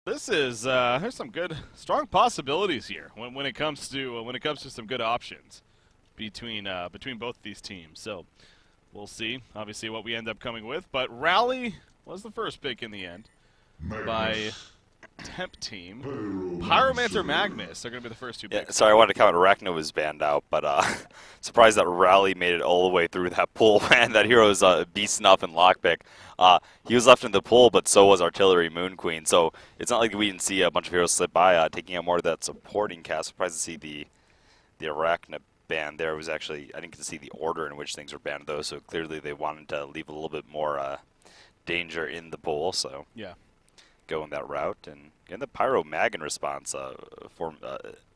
This is there's some good, strong possibilities here when it comes to some good options between both of these teams. So we'll see, obviously, what we end up coming with. But Rally was the first pick in the end by Temp team. Pyromancer Magnus are going to be the first two picks. Yeah, sorry, I wanted to comment. Arachno was banned out, but surprised that Rally made it all the way through that pool. Man, that hero is beasting up in lockpick. He was left in the pool, but so was Artillery Moon Queen. So it's not like we didn't see a bunch of heroes slip by, taking out more of that supporting cast. Surprised to see the Arachno ban there. Was actually, I didn't get to see the order in which things were banned though. So clearly they wanted to leave a little bit more danger in the pool. So yeah. Go in that route, and the Pyro Mag in response for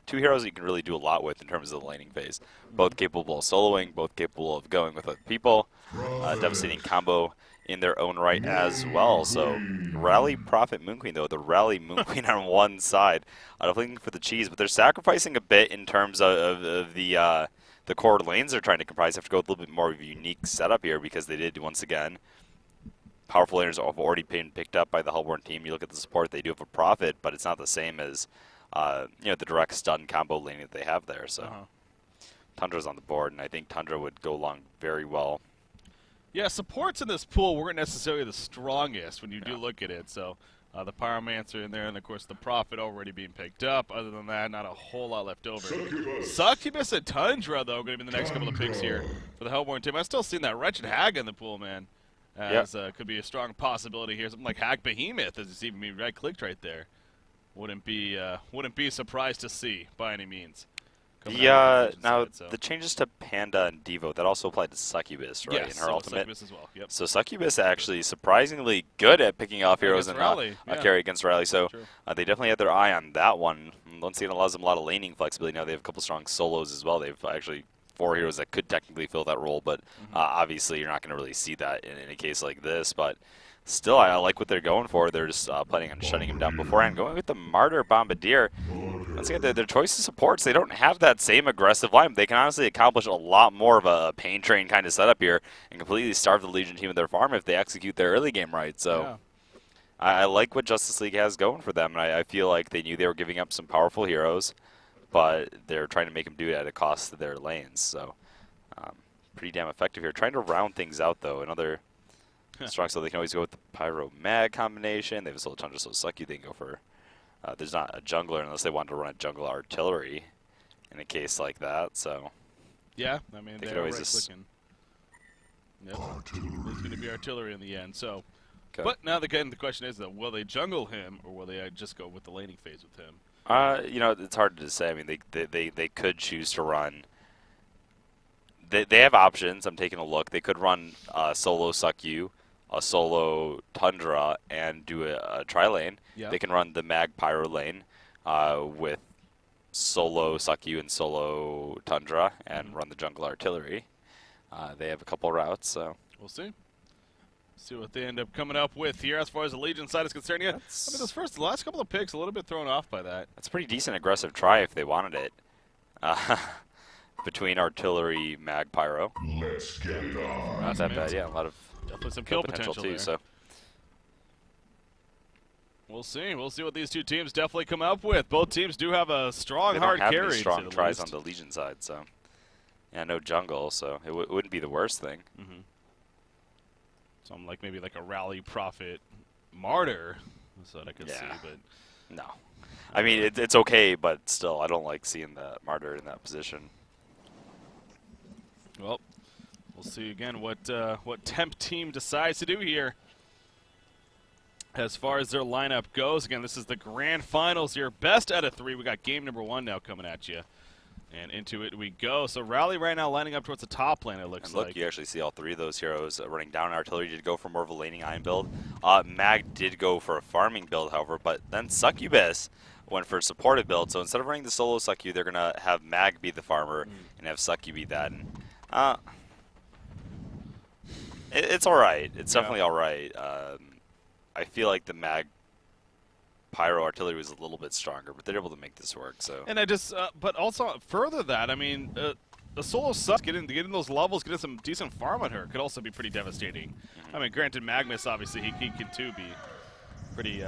two heroes that you can really do a lot with in terms of the laning phase. Both capable of soloing, both capable of going with other people. Devastating combo in their own right as well. So Rally Prophet Moon Queen though, the Rally Moon Queen on one side, definitely looking for the cheese, but they're sacrificing a bit in terms of the core lanes they're trying to comprise. They have to go with a little bit more of a unique setup here because they did once again. Powerful laners have already been picked up by the Hellborn team. You look at the support; they do have a Prophet, but it's not the same as the direct stun combo lane that they have there. So Tundra's on the board, and I think Tundra would go along very well. Yeah, supports in this pool weren't necessarily the strongest when you do look at it. So the Pyromancer in there, and of course the Prophet already being picked up. Other than that, not a whole lot left over. Succubus and Tundra though going to be the next couple of picks here for the Hellborn team. I've still seen that Wretched Hag in the pool, man. As could be a strong possibility here. Something like Hag Behemoth, as you see me right-clicked right there. Wouldn't be surprised to see by any means. The changes to Panda and Devo, that also applied to Succubus, right? Yes, in her ultimate. Succubus as well. Yep. So Succubus actually surprisingly good at picking off heroes and carry against Rally. So they definitely had their eye on that one. Once again, it allows them a lot of laning flexibility. Now they have a couple strong solos as well. They've actually 4 heroes that could technically fill that role, but obviously you're not going to really see that in a case like this. But still, I like what they're going for. They're just planning on shutting him down beforehand. Going with the Martyr Bombardier. Once again, their choice of supports, they don't have that same aggressive lineup. They can honestly accomplish a lot more of a pain train kind of setup here and completely starve the Legion team of their farm if they execute their early game right. So I like what Justice League has going for them, and I feel like they knew they were giving up some powerful heroes, but they're trying to make them do it at a cost to their lanes. So pretty damn effective here. Trying to round things out, though. Another strong, so they can always go with the Pyro Mag combination. They have a Solo Tundra, so Sucky. They can go for... there's not a jungler unless they want to run a jungle artillery in a case like that. So yeah, I mean, they could always just... Yep. It's going to be artillery in the end. So, but now again, the question is, though, will they jungle him or will they just go with the laning phase with him? It's hard to say. I mean, they could choose to run. They have options. I'm taking a look. They could run solo Suck-You, a solo Tundra, and do a tri-lane. Yep. They can run the Mag Pyro lane with solo Suck-You and solo Tundra and run the jungle artillery. They have a couple routes, so we'll see. See what they end up coming up with here as far as the Legion side is concerned. Yeah, I mean, the last couple of picks, a little bit thrown off by that. That's a pretty decent aggressive try if they wanted it. Between artillery, mag, pyro. Let's get it on. Not that bad, yeah. A lot of definitely some kill potential too. There. So we'll see. We'll see what these two teams definitely come up with. Both teams do have a strong hard carry. They don't have any strong tries on the Legion side, so yeah, no jungle, so it wouldn't be the worst thing. Something like maybe like a Rally Prophet Martyr, so that I could see, but no. I mean, it's okay, but still, I don't like seeing the Martyr in that position. Well, we'll see again what Temp team decides to do here. As far as their lineup goes, again, this is the grand finals here. Best out of 3. We got game number 1 now coming at you. And into it we go. So Rally right now lining up towards the top lane, it looks like. Look, you actually see all 3 of those heroes running down. Artillery did go for more of a laning iron build. Mag did go for a farming build, however, but then Succubus went for a supportive build. So instead of running the solo Succu, they're going to have Mag be the farmer and have Succu be that. And, it's all right. It's definitely all right. I feel like the Mag Pyro artillery was a little bit stronger, but they're able to make this work. So, and I just, but also further that, I mean, the solo Suck getting those levels, getting some decent farm on her could also be pretty devastating. I mean, granted, Magnus obviously he can too be pretty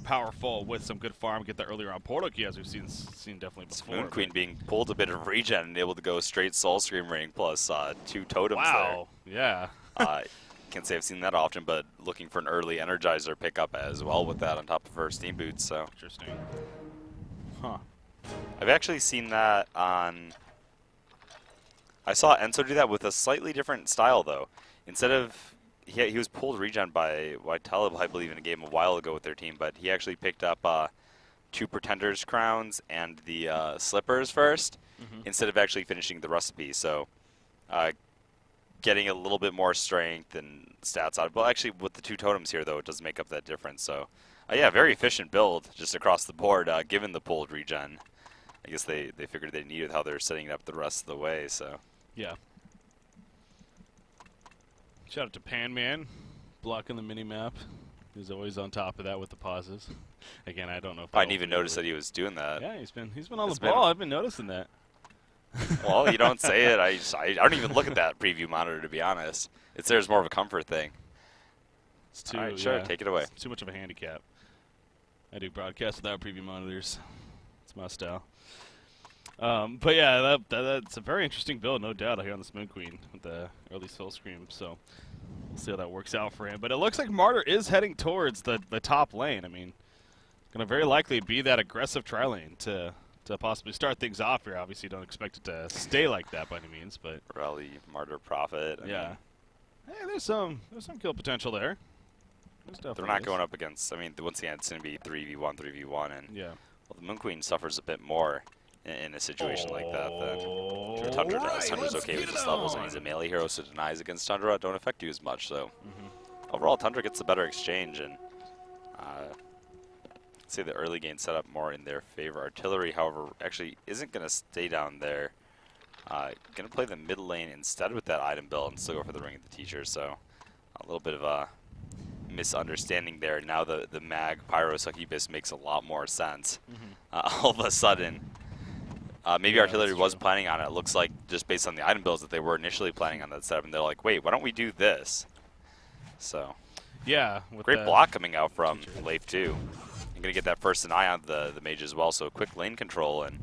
powerful with some good farm. Get the early round portal key, as we've seen definitely before. Moon Queen being pulled a bit of regen and able to go straight Soul Scream ring plus 2 totems wow. There. Yeah. Can't say I've seen that often, but looking for an early Energizer pickup as well with that on top of her Steam Boots. So interesting. Huh. I've actually seen that on. I saw Enzo do that with a slightly different style though. Instead of he was pulled regen by Whitelib, I believe, in a game a while ago with their team, but he actually picked up 2 Pretenders crowns and the slippers first, instead of actually finishing the recipe. So getting a little bit more strength and stats out of it. Well, actually, with the 2 totems here, though, it does make up that difference. So, yeah, very efficient build just across the board, given the pulled regen. I guess they figured they needed how they're setting it up the rest of the way, so. Yeah. Shout out to Panman, blocking the mini-map. He's always on top of that with the pauses. Again, I don't know if I didn't even notice that he was doing that. Yeah, he's been on the ball. I've been noticing that. Well, you don't say it. I don't even look at that preview monitor, to be honest. There's more of a comfort thing. It's too, all right, sure, take it away. It's too much of a handicap. I do broadcast without preview monitors. It's my style. But yeah, that's a very interesting build, no doubt, here on this Moon Queen with the early Soul Scream. So we'll see how that works out for him. But it looks like Martyr is heading towards the top lane. I mean, it's going to very likely be that aggressive tri-lane to possibly start things off here. Obviously, don't expect it to stay like that by any means, but Rally, Martyr, Prophet. Yeah. Hey, there's some kill potential there. They're not going up against. I mean, once again, it's going to be 3v1, 3v1, and yeah. Well, the Moon Queen suffers a bit more in a situation like that than Tundra does. Tundra's okay with his levels, and he's a melee hero, so denies against Tundra don't affect you as much. So overall, Tundra gets the better exchange, and I'd say the early game set up more in their favor. Artillery, however, actually isn't going to stay down there. Going to play the mid lane instead with that item build and still go for the Ring of the Teacher. So a little bit of a misunderstanding there. Now the Mag Pyro Succubus makes a lot more sense. All of a sudden. Maybe Artillery was planning on it. It looks like, just based on the item builds, that they were initially planning on that setup, and they're like, wait, why don't we do this? So, yeah, great block coming out from Leif too. You're going to get that first eye on the mage as well, so quick lane control, and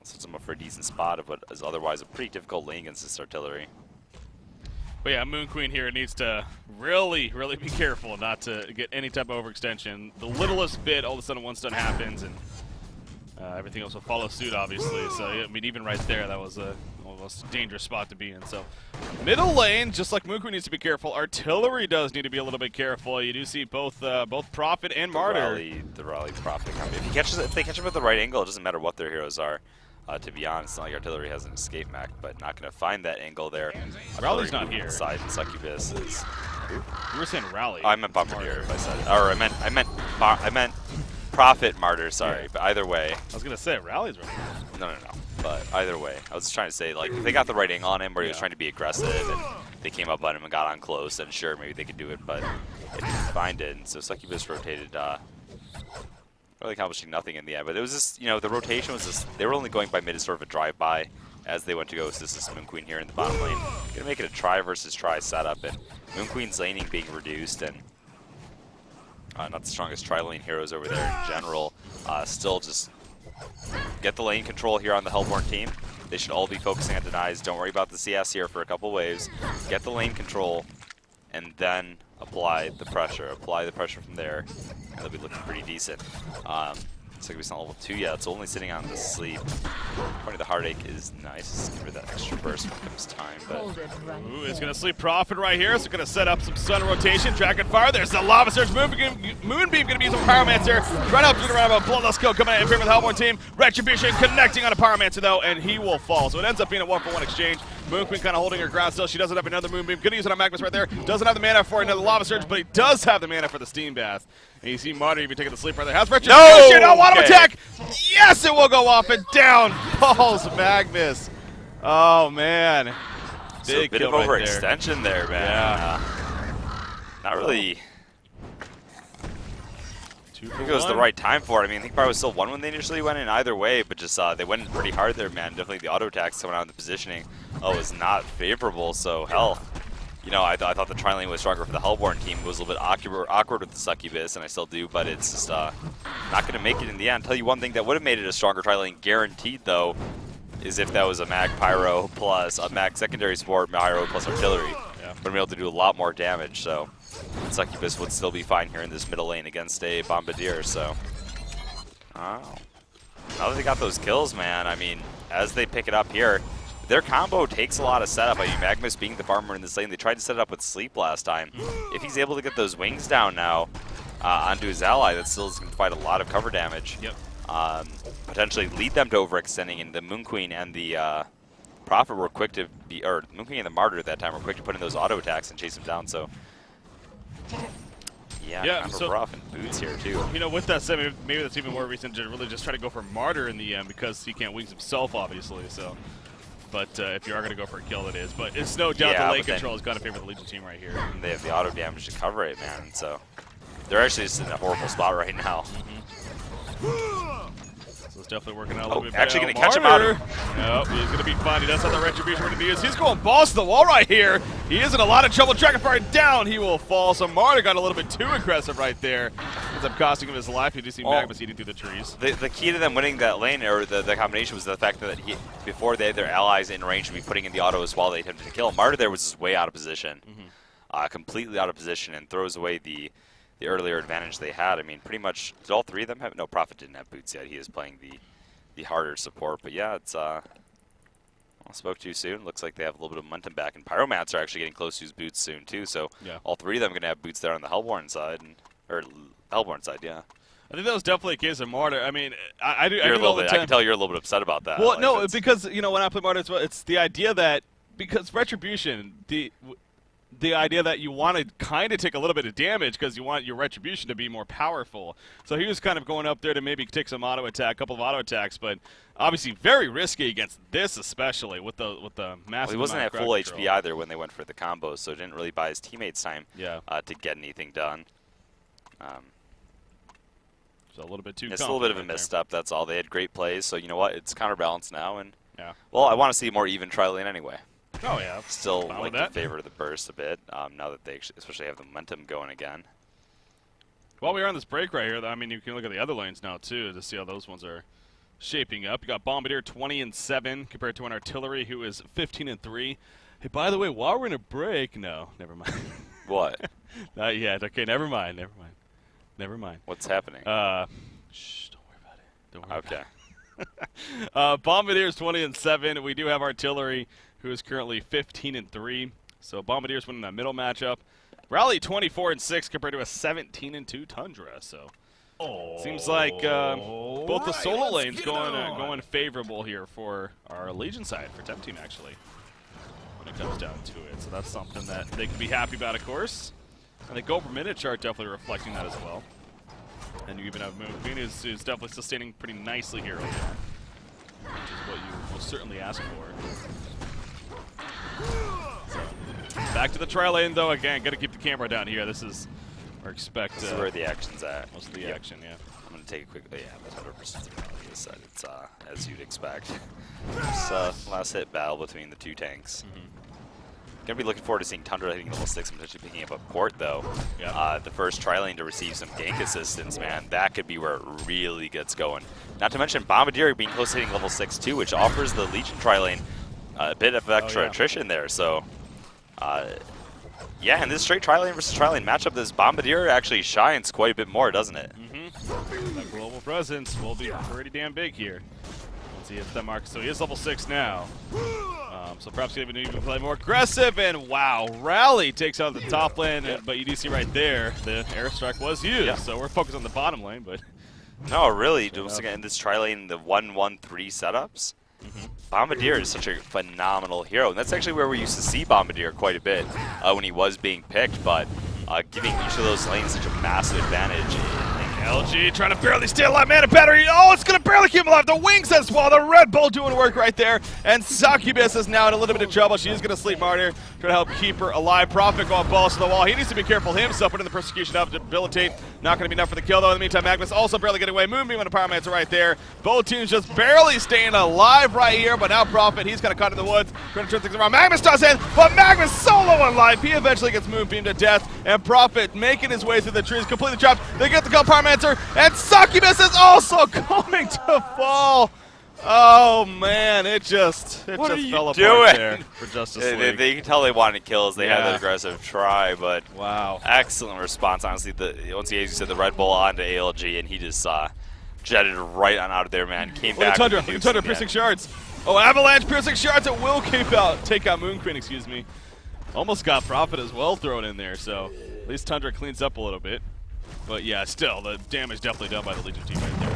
sets him up for a decent spot of what is otherwise a pretty difficult lane against this Artillery. But yeah, Moon Queen here needs to really, really be careful not to get any type of overextension. The littlest bit, all of a sudden one stun happens, and everything else will follow suit, obviously. So, yeah, I mean, even right there, that was a almost dangerous spot to be in. So, middle lane, just like Moon Queen needs to be careful, Artillery does need to be a little bit careful. You do see both Prophet and Martyr. The rally Prophet coming. If they catch him at the right angle, it doesn't matter what their heroes are. To be honest, it's not like Artillery has an escape mech, but not going to find that angle there. Rally's not here. Inside, and Succubus is. You were saying Rally. Oh, I meant Bombardier if I said it. Or I meant Prophet Martyr, sorry. Yeah. But either way. I was going to say Rally's right. No. But either way, I was just trying to say, like, if they got the right angle on him where he was trying to be aggressive and they came up on him and got on close, then sure, maybe they could do it, but they didn't find it. And so Succubus rotated, really accomplishing nothing in the end. But it was just, the rotation was just, they were only going by mid as sort of a drive-by as they went to go assist this Moon Queen here in the bottom lane. Gonna make it a try versus try setup, and Moon Queen's laning being reduced, and not the strongest tri-lane heroes over there in general. Still just get the lane control here on the Hellborn team. They should all be focusing on denies. Don't worry about the CS here for a couple waves. Get the lane control, and then apply the pressure. Apply the pressure from there, and they'll be looking pretty decent. Succubus on level 2 yet. It's only sitting on the sleep. Funny, the Heartache is nice. Give her that extra burst when it comes time. But ooh, it's going to sleep Prophet right here. So going to set up some stun rotation. Dragon Fire. There's the Lava Surge. Moonbeam going to be used on Pyromancer. Right up to the round of a Bloodlust Kill coming in favor of the Hellborn team. Retribution connecting on a Pyromancer though, and he will fall. So it ends up being a 1-for-1 exchange. Moon Queen kind of holding her ground still. She doesn't have another Moonbeam. Going to use it on Magnus right there. Doesn't have the mana for another Lava Surge, but he does have the mana for the Steam Bath. And you see Martyr even taking the sleep right there. Has Retribution. No! Auto attack! Yes, it will go off, and down falls Magnus. Oh, man. So a bit of overextension there, man. Yeah. Not really. I think it was the right time for it. I mean, I think probably was still one when they initially went in either way, but just they went in pretty hard there, man. Definitely the auto attacks coming out of the positioning was not favorable, so hell. you know, I thought the tri lane was stronger for the Hellborn team. It was a little bit awkward with the Succubus, and I still do, but it's just not going to make it in the end. I'll tell you one thing that would have made it a stronger tri lane guaranteed, though, is if that was a Mag Pyro plus a Mag Secondary Support, Pyro plus Artillery. Yeah. Would have been able to do a lot more damage, so Succubus would still be fine here in this middle lane against a Bombardier, so. Oh. Now that they got those kills, man, I mean, as they pick it up here, their combo takes a lot of setup. I mean, Magmus being the farmer in this lane, they tried to set it up with Sleep last time. If he's able to get those wings down now onto his ally, that still is going to provide a lot of cover damage. Yep. Potentially lead them to overextending, and the Moon Queen and the Prophet were quick to be, or Moon Queen and the Martyr at that time were quick to put in those auto attacks and chase him down, so. Yeah, kind of so rough and Boots here too. You know, with that said, maybe that's even more reason to really just try to go for Martyr in the end, because he can't wings himself, obviously, so. But if you are going to go for a kill, it is. But it's no doubt the lane control has got to favor the Legion team right here. They have the auto damage to cover it, man. So they're actually just in a horrible spot right now. So it's definitely working out a little bit better. Actually going to catch him out. Nope, he's going to be fine. He does have the retribution ready to use. He's going balls to the wall right here. He is in a lot of trouble. Dragonfire down. He will fall. So Martyr got a little bit too aggressive right there. Ends up costing him his life. You do see Magmus eating through the trees. The key to them winning that lane, or the combination, was the fact that before they had their allies in range to be putting in the autos while they attempted to kill him. Martyr there was just way out of position. Completely out of position, and throws away the earlier advantage they had. I mean, pretty much, did all three of them have? No, Prophet didn't have boots yet. He is playing the harder support. But yeah, it's spoke too soon. Looks like they have a little bit of momentum back, and Pyromancer actually getting close to his boots soon too. So yeah, all three of them are gonna have boots there on the Hellborn side, or Hellborn side, yeah. I think that was definitely a case of Martyr. I mean, I can tell you're a little bit upset about that. Well, like, no, because you know when I play Martyr as well, it's the idea that because Retribution, the idea that you want to kind of take a little bit of damage because you want your Retribution to be more powerful. So he was kind of going up there to maybe take some auto attack, a couple of auto attacks, but obviously very risky against this, especially with the massive. Well, he wasn't at full HP either when they went for the combos, so it didn't really buy his teammates time to get anything done. So a little bit too. It's a little bit of a misstep. That's all. They had great plays, so you know what? It's counterbalanced now, and yeah. Well, I want to see more even tri-lane anyway. Oh yeah. Still like in favor of the burst a bit. Now that they especially have the momentum going again. While we are on this break right here, I mean, you can look at the other lanes now too to see how those ones are shaping up. You got Bombardier 20-7 compared to an Artillery who is 15-3. Hey, by the way, while we're in a break, no, never mind. What? Not yet. Okay, never mind. What's happening? Shh, don't worry about it. Don't worry okay. About it. Bombardiers 20-7. We do have Artillery, who is currently 15-3. So Bombardiers winning that middle matchup. Rally 24-6 compared to a 17-2 Tundra. So seems like both the solo lanes going favorable here for our Legion side, for Temp Team actually, when it comes down to it. So that's something that they can be happy about, of course. And the goal per minute chart definitely reflecting that as well. And you even have Moon Queen who's definitely sustaining pretty nicely here early on, which is what you will certainly ask for. So, back to the tri-lane though. Again, got to keep the camera down here. This is This is where the action's at. Most of the action, yeah. I'm going to take a quick, yeah, that's 100% the reality is that it's, as you'd expect. It's last hit battle between the two tanks. Gonna be looking forward to seeing Tundra hitting level 6 and potentially picking up a port though. Yeah. The first tri-lane to receive some gank assistance, man, that could be where it really gets going. Not to mention Bombardier being close to hitting level 6 too, which offers the Legion tri-lane a bit of extra attrition there. So, yeah, in this straight tri-lane versus tri-lane matchup, this Bombardier actually shines quite a bit more, doesn't it? That global presence will be pretty damn big here once he hits that mark. So he is level 6 now. So perhaps he'll even play more aggressive, and wow, Rally takes out the top lane, but you do see right there, the airstrike was used, so we're focused on the bottom lane, but... No, really, once again, in this tri-lane, the 1-1-3 setups, Bombardier is such a phenomenal hero, and that's actually where we used to see Bombardier quite a bit when he was being picked, but giving each of those lanes such a massive advantage LG trying to barely stay alive. Man, a battery. Oh, it's going to barely keep him alive. The wings as well. The Red Bull doing work right there. And Succubus is now in a little bit of trouble. She is going to sleep Martyr. Trying to help keep her alive. Prophet going balls to the wall. He needs to be careful himself. Putting the persecution up to debilitate. Not going to be enough for the kill, though. In the meantime, Magnus also barely getting away. Moonbeam and the Pyromancer right there. Both teams just barely staying alive right here. But now Prophet, he's kind of caught in the woods. Trying to turn things around. Magnus does in, but Magnus solo on life. He eventually gets Moonbeam to death. And Prophet making his way through the trees. Completely trapped. They get the kill Pyromancer. And Succubus is also going to fall. Oh man, it just fell apart there for Justice League. They can tell they wanted kills. They had that aggressive try, but wow, excellent response. Honestly, once he said the Red Bull onto ALG, and he just jetted right on out of there, man. Came back. Tundra piercing shards. Oh, Avalanche piercing shards. It will take out Moon Queen. Excuse me. Almost got Prophet as well thrown in there. So at least Tundra cleans up a little bit. But yeah, still the damage definitely done by the Legion team right there.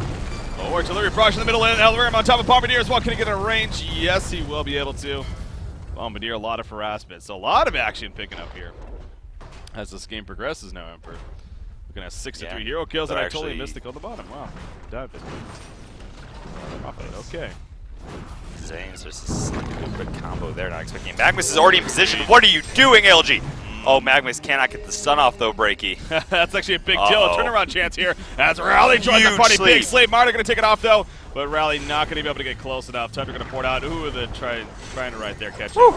Oh, artillery barrage in the middle, and Elverum on top of Bombardier as well. Can he get a range? Yes, he will be able to. Bombardier, a lot of harassment. So a lot of action picking up here as this game progresses now, Emperor. Looking at 6-3 hero kills, and I totally missed the kill at the bottom. Wow. Dive it. Okay. Zane's just a quick combo there, not expecting. Magnus is already in position. What are you doing, LG? Oh, Magnus cannot get the stun off, though, Breaky. That's actually a big deal. A turnaround chance here as Rally joins the party. Big slave. Martyr going to take it off, though. But Rally not going to be able to get close enough. Tundra going to pour it out. Ooh, the trying to right there catch it.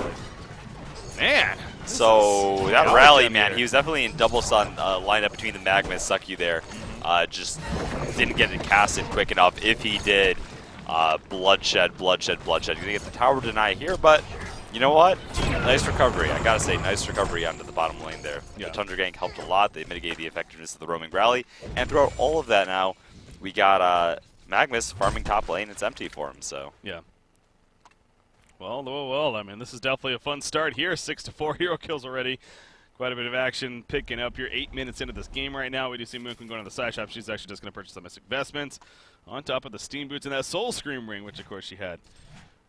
Man. So that Rally, man, he was definitely in double stun lineup between the Magnus Succu there. Just didn't get it casted quick enough. If he did, bloodshed. You're going to get the tower deny here, but you know what? Nice recovery. I gotta say, nice recovery onto the bottom lane there. Yeah. The Tundra gank helped a lot. They mitigated the effectiveness of the roaming rally. And throughout all of that now, we got Magnus farming top lane. It's empty for him, so. Yeah. Well, I mean, this is definitely a fun start here. 6-4 hero kills already. Quite a bit of action picking up here. 8 minutes into this game right now. We do see Moon Queen going to the side shop. She's actually just going to purchase some mystic vestments on top of the steam boots and that soul scream ring, which of course she had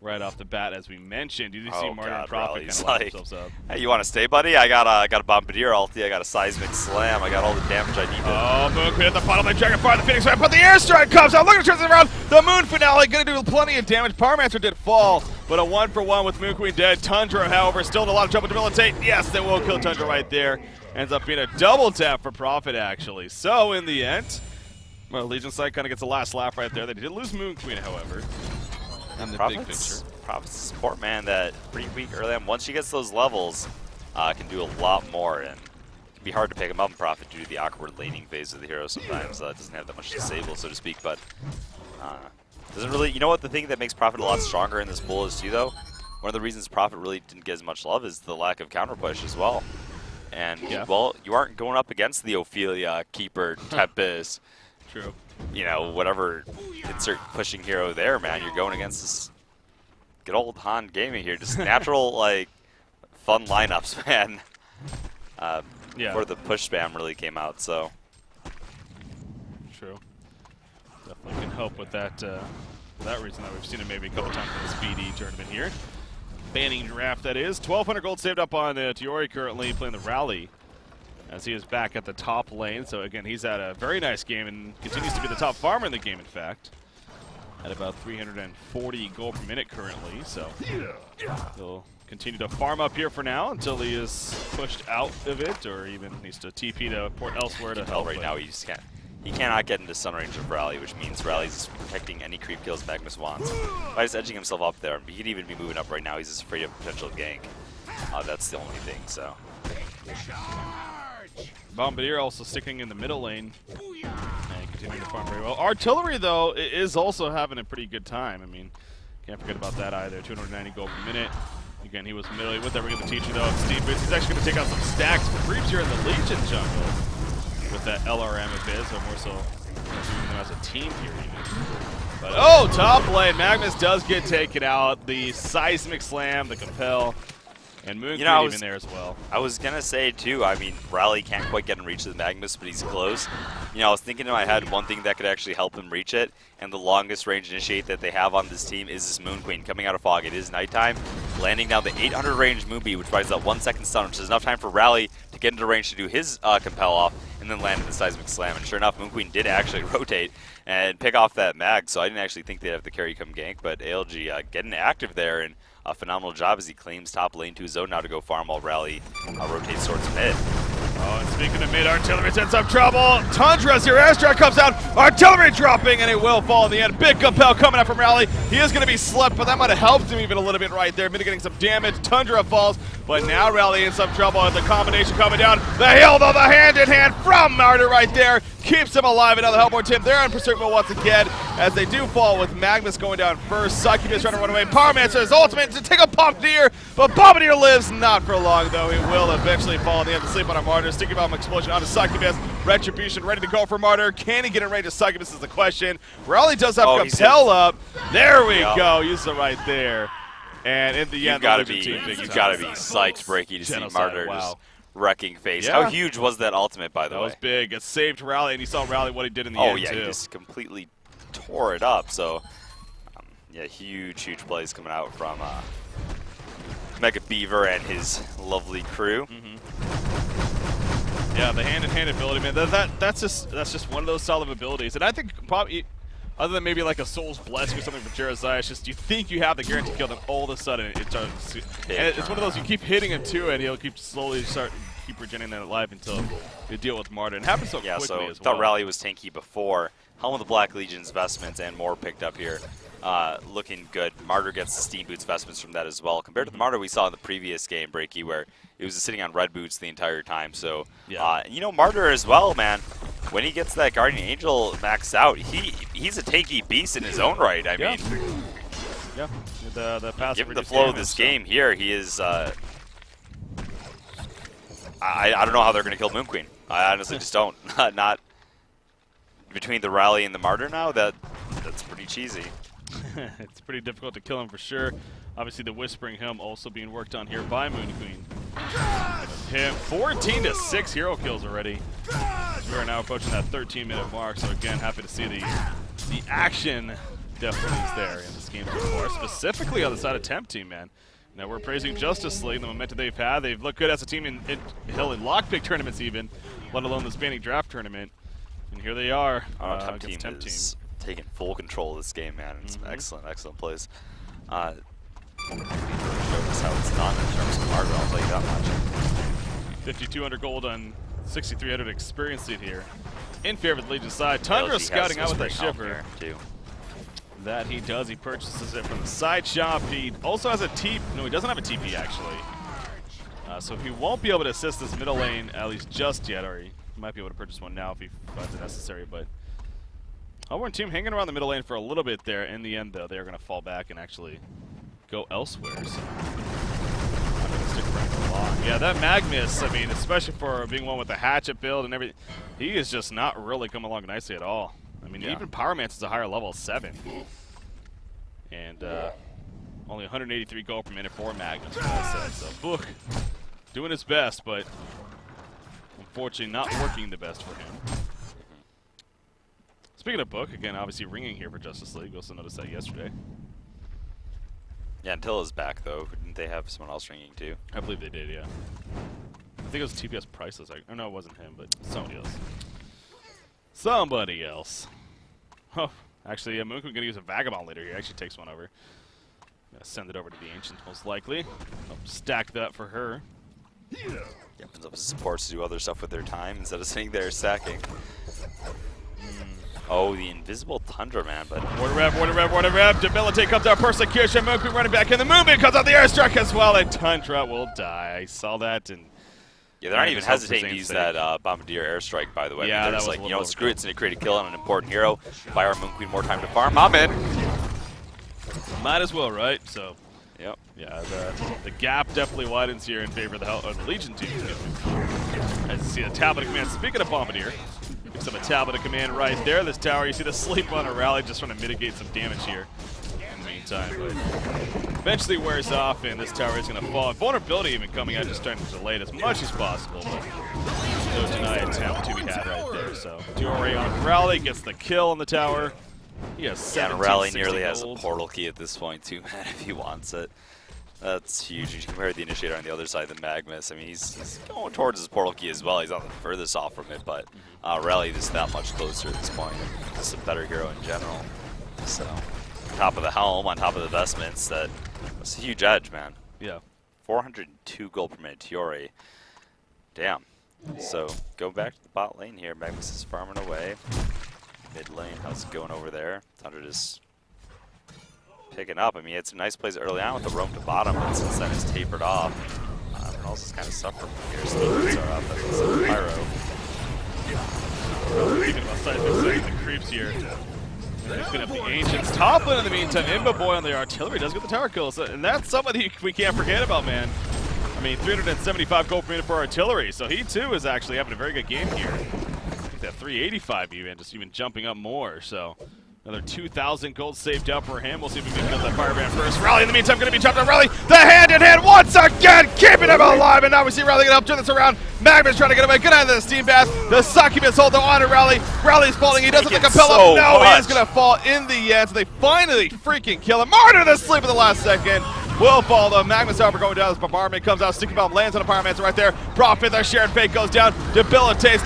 right off the bat, as we mentioned. You do see Martyr and Prophet kind of line themselves up. Hey, you want to stay, buddy? I got a Bombardier ulti. I got a Seismic Slam. I got all the damage I need. Oh, Moon Queen at the bottom lane, Dragonfire, the Phoenix Ray, but the airstrike comes out. Look at it, turns it around. The Moon Finale going to do plenty of damage. Pyromancer did fall, but a 1-for-1 with Moon Queen dead. Tundra, however, still in a lot of trouble to debilitate. Yes, they will kill Tundra right there. Ends up being a double tap for Prophet, actually. So, in the end, well, Legion side kind of gets a last laugh right there. They did lose Moon Queen, however. And the big picture. Prophet's a support, man, that pretty weak early on. Once she gets those levels, can do a lot more, and it can be hard to pick him up in Prophet due to the awkward laning phase of the hero sometimes. Doesn't have that much disable, so to speak, but doesn't really. You know what the thing that makes Prophet a lot stronger in this pool is too, though? One of the reasons Prophet really didn't get as much love is the lack of counter push as well. And, well, you aren't going up against the Ophelia, Keeper, Tempest. True. You know, whatever insert pushing hero there, man. You're going against this good old Han Gaming here. Just natural, like, fun lineups, man. Before the push spam really came out, so. True. Definitely can help with that, for that reason that we've seen it maybe a couple times in this BD tournament here. Banning draft, that is. 1,200 gold saved up on Tiori currently playing the Rally, as he is back at the top lane. So again, he's had a very nice game and continues to be the top farmer in the game, in fact. At about 340 gold per minute currently, so he'll continue to farm up here for now until he is pushed out of it, or even needs to TP to port elsewhere to help. Right now, he just can't. He cannot get into stun range of Rally, which means Rally's protecting any creep kills Magnus wants by just edging himself up there. He could even be moving up right now. He's just afraid of potential gank. That's the only thing. So. Bombardier also sticking in the middle lane and continuing to farm very well. Artillery, though, is also having a pretty good time. I mean, can't forget about that either. 290 gold per minute. Again, he was middle with everything to teach you, though. Steve Boots, he's actually going to take out some stacks of creeps here in the Legion jungle with that LRM a bit, so more so doing them as a team here even. But, oh, top lane. Magnus does get taken out. The Seismic Slam, the Compel. And Moon Queen even there as well. I was going to say, too, I mean, Rally can't quite get him reach the Magnus, but he's close. You know, I was thinking in my head one thing that could actually help him reach it, and the longest range initiate that they have on this team is this Moon Queen coming out of fog. It is nighttime. landing down the 800 range Moonbeam, which provides that 1 second stun, which is enough time for Rally to get into range to do his compel off, and then land the Seismic Slam. And sure enough, Moon Queen did actually rotate and pick off that mag, so I didn't actually think they'd have the carry come gank, but ALG getting active there, and a phenomenal job as he claims top lane to his zone now to go farm while Rally rotates towards mid. Oh, and speaking of mid, artillery's in some trouble. Tundra's here, airstrike comes out, artillery dropping, and it will fall in the end. Big compel coming up from Rally. He is going to be slept, but that might have helped him even a little bit right there, mitigating some damage. Tundra falls, but now Rally in some trouble with the combination coming down. The hill, though, the hand-in-hand from Martyr right there, keeps him alive. Another Hellborn Tim there in pursuit mode once again, as they do fall with Magnus going down first. Succubus trying to run away. Powermancer his ultimate to take a Bombardier, but Bombardier lives not for long, though. He will eventually fall in the end to sleep on a Martyr. Sticky Bomb explosion onto Succubus. Retribution ready to go for Martyr. Can he get in range of Succubus is the question. Rally does have compel up. There we go. Use it right there. And in the end, you've got to be psyched, Breaky, to see Martyr just wrecking face. How huge was that ultimate, by the way? That was big. It saved Rally, and you saw Rally what he did in the end, too. He just completely tore it up. So, yeah, huge plays coming out from Mega Beaver and his lovely crew. Yeah, the hand-in-hand ability, man. That's just one of those solid abilities, and I think probably, other than maybe like a Soul's Blessing or something for Jeremiah, it's just you think you have the guarantee kill, then all of a sudden it starts. And it's one of those you keep hitting him too, and he'll keep regenerating that life until you deal with Martyr. And it happens so quickly as well. Thought Rally was tanky before. Helm of the Black Legion's vestments and more picked up here. Looking good. Martyr gets the Steam Boots vestments from that as well. Compared to the Martyr we saw in the previous game, Breaky, where it was sitting on red boots the entire time. So, Martyr as well, man. When he gets that Guardian Angel maxed out, he's a tanky beast in his own right. I mean, the passive given the flow of this game here, he is. I don't know how they're going to kill Moon Queen. I honestly just don't. Not between the Rally and the Martyr now. That's pretty cheesy. It's pretty difficult to kill him for sure. Obviously, the Whispering Helm also being worked on here by Moon Queen. Him 14 to 6 hero kills already. We are now approaching that 13-minute mark. So again, happy to see the action definitely is there in this game so far, specifically on the side of Temp Team, man. Now we're praising Justice League, the momentum they've had. They've looked good as a team in lockpick tournaments even, let alone the Spanning Draft tournament. And here they are. Temp Team is taking full control of this game, man. It's excellent plays. Showed us how it's done in terms of Martyr, I'll tell you that much. 5,200 gold on 6,300 experience seed here in favor of the Legion side. Tundra scouting out with that Shiver. That he does. He purchases it from the side shop. He also has a TP. No, he doesn't have a TP actually. So he won't be able to assist this middle lane at least just yet, or he might be able to purchase one now if he finds it necessary. But Hellborn Team hanging around the middle lane for a little bit there. In the end, though, they are going to fall back and actually go elsewhere. So I'm going to stick around for long. Yeah, that Magnus, I mean, especially for being one with the hatchet build and everything, he is just not really coming along nicely at all. I mean, even Powermancer is a higher level, 7. And only 183 gold per minute for Magnus, like I said. So Book doing his best, but unfortunately not working the best for him. Speaking of Book, again, obviously ringing here for Justice League. We also noticed that yesterday. Yeah, until is back, though. Didn't they have someone else ringing, too? I believe they did, yeah. I think it was TPS Priceless. Oh, no, it wasn't him, but somebody else. Somebody else. Oh, actually, Moonqueen going to use a Vagabond later here. Actually takes one over. Gonna send it over to the Ancients, most likely. I'll stack that for her. Yeah, opens up his supports to do other stuff with their time instead of sitting there stacking. Oh, the invisible Tundra, man, but... Water rev. Debilitate comes out, Persecution. Moonqueen running back in. The movement comes out the airstrike as well, and Tundra will die. I saw that, and... Yeah, they're not even hesitating to use that Bombardier airstrike, by the way. Yeah, I mean, they're just like, you know, screw it, it's going to create a kill on an important hero. Buy our Moonqueen more time to farm. I'm in. Might as well, right? So... Yep. Yeah, the gap definitely widens here in favor of the Legion team. As you see the tablet of command. Speaking of Bombardier, gives him a tablet of command right there. This tower, you see the sleep on a Rally just trying to mitigate some damage here in the meantime. But eventually wears off, and this tower is going to fall. Vulnerability even coming out, just trying to delay it as much as possible. But no deny attempt to be had right there. So Diore on Rally gets the kill on the tower. He has 17, Rally nearly 60 has a gold. portal key at this point too, man, if he wants it. That's huge. You compare the initiator on the other side, the Magnus. I mean, he's going towards his portal key as well. He's not the furthest off from it, but Rally just that much closer at this point. Just a better hero in general. So, top of the helm, on top of the vestments, that's a huge edge, man. Yeah. 402 gold per Meteore. Damn. So, go back to the bot lane here. Magnus is farming away. Mid lane, how's it going over there? Thunder just picking up. I mean, it's some nice plays early on with the roam to bottom, but since then it's tapered off. Ronaldo's just kind of suffering from here. Still are up, but it's a Pyro. Thinking about setting the creeps here. He's going to have the Ancients top lane in the meantime. Imba Boy on the artillery does get the tower kills, and that's somebody we can't forget about, man. I mean, 375 gold per minute for artillery, so he too is actually having a very good game here. I think that 385 even, just even jumping up more, so. Another 2,000 gold saved up for him. We'll see if we can kill that Firebrand first. Rally in the meantime going to be chopped on Rally. The hand-in-hand once again, keeping him alive. And now we see Rally going to turn this around. Magnus trying to get away. Good out of the steam bath. The Succubus hold on to Rally. Rally's falling. He doesn't like a pillow. So no, much. he is going to fall in the end. So they finally freaking kill him. Martyr to sleep in the last second. Will fall though. Magnus, however, going down. This bombardment comes out. Sticky bomb lands on the Pyromancer right there. Prophet, their shared fate goes down. Debilitates,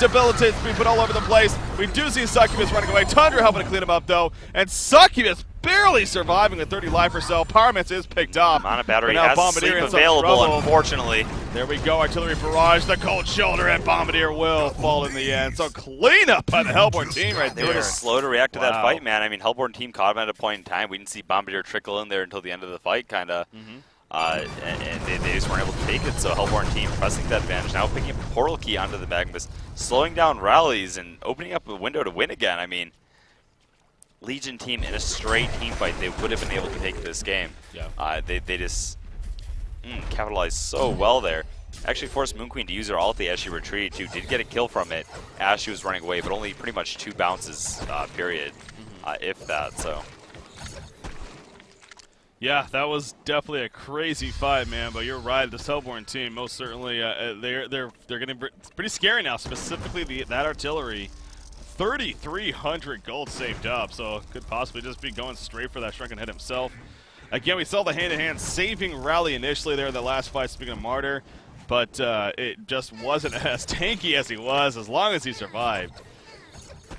being put all over the place. We do see Succubus running away. Tundra helping to clean him up though. And Succubus barely surviving with 30 life or so. Pyromancer is picked up. Mana battery has sleep available, unfortunately. There we go. Artillery barrage, the cold shoulder, and Bombardier will fall in the end. So clean up by the Hellborn team right there. They were just slow to react to that fight, man. I mean, Hellborn team caught him at a point in time. We didn't see Bombardier trickle in there until the end of the fight, kind of. And they just weren't able to take it. So Hellborn team pressing that advantage. Now picking up a portal key onto the Magnus, slowing down rallies and opening up a window to win again. I mean, Legion team in a straight team fight, they would have been able to take this game. Yeah. They just capitalized so well there. Actually forced Moon Queen to use her ulti as she retreated too. Did get a kill from it as she was running away, but only pretty much 2 bounces, period, if that. So. Yeah, that was definitely a crazy fight, man. But you're right, this Hellborn team most certainly they're getting pretty scary now. Specifically that artillery, 3,300 gold saved up, so could possibly just be going straight for that Shrunken Head himself. Again, we saw the hand-to-hand saving Rally initially there in the last fight. Speaking of Martyr, but it just wasn't as tanky as he was. As long as he survived,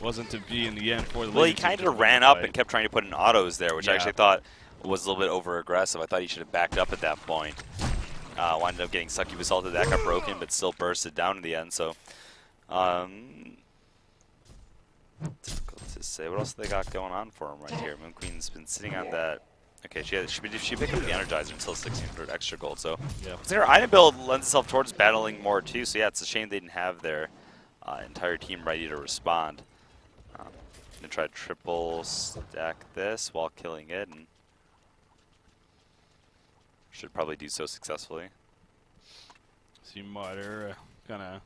wasn't to be in the end for the. Well, he kind of ran up and kept trying to put in autos there, which I actually thought was a little bit over-aggressive. I thought he should have backed up at that point. Wound up getting Succubus ulted. That got broken, but still bursted down in the end. So, difficult to say. What else have they got going on for him right here? Moon Queen's been sitting on that. Okay, she picked up the Energizer until 1,600 extra gold. So, her item build lends itself towards battling more too. So yeah, it's a shame they didn't have their entire team ready to respond. Gonna try to triple stack this while killing it, and should probably do so successfully. See Martyr kind of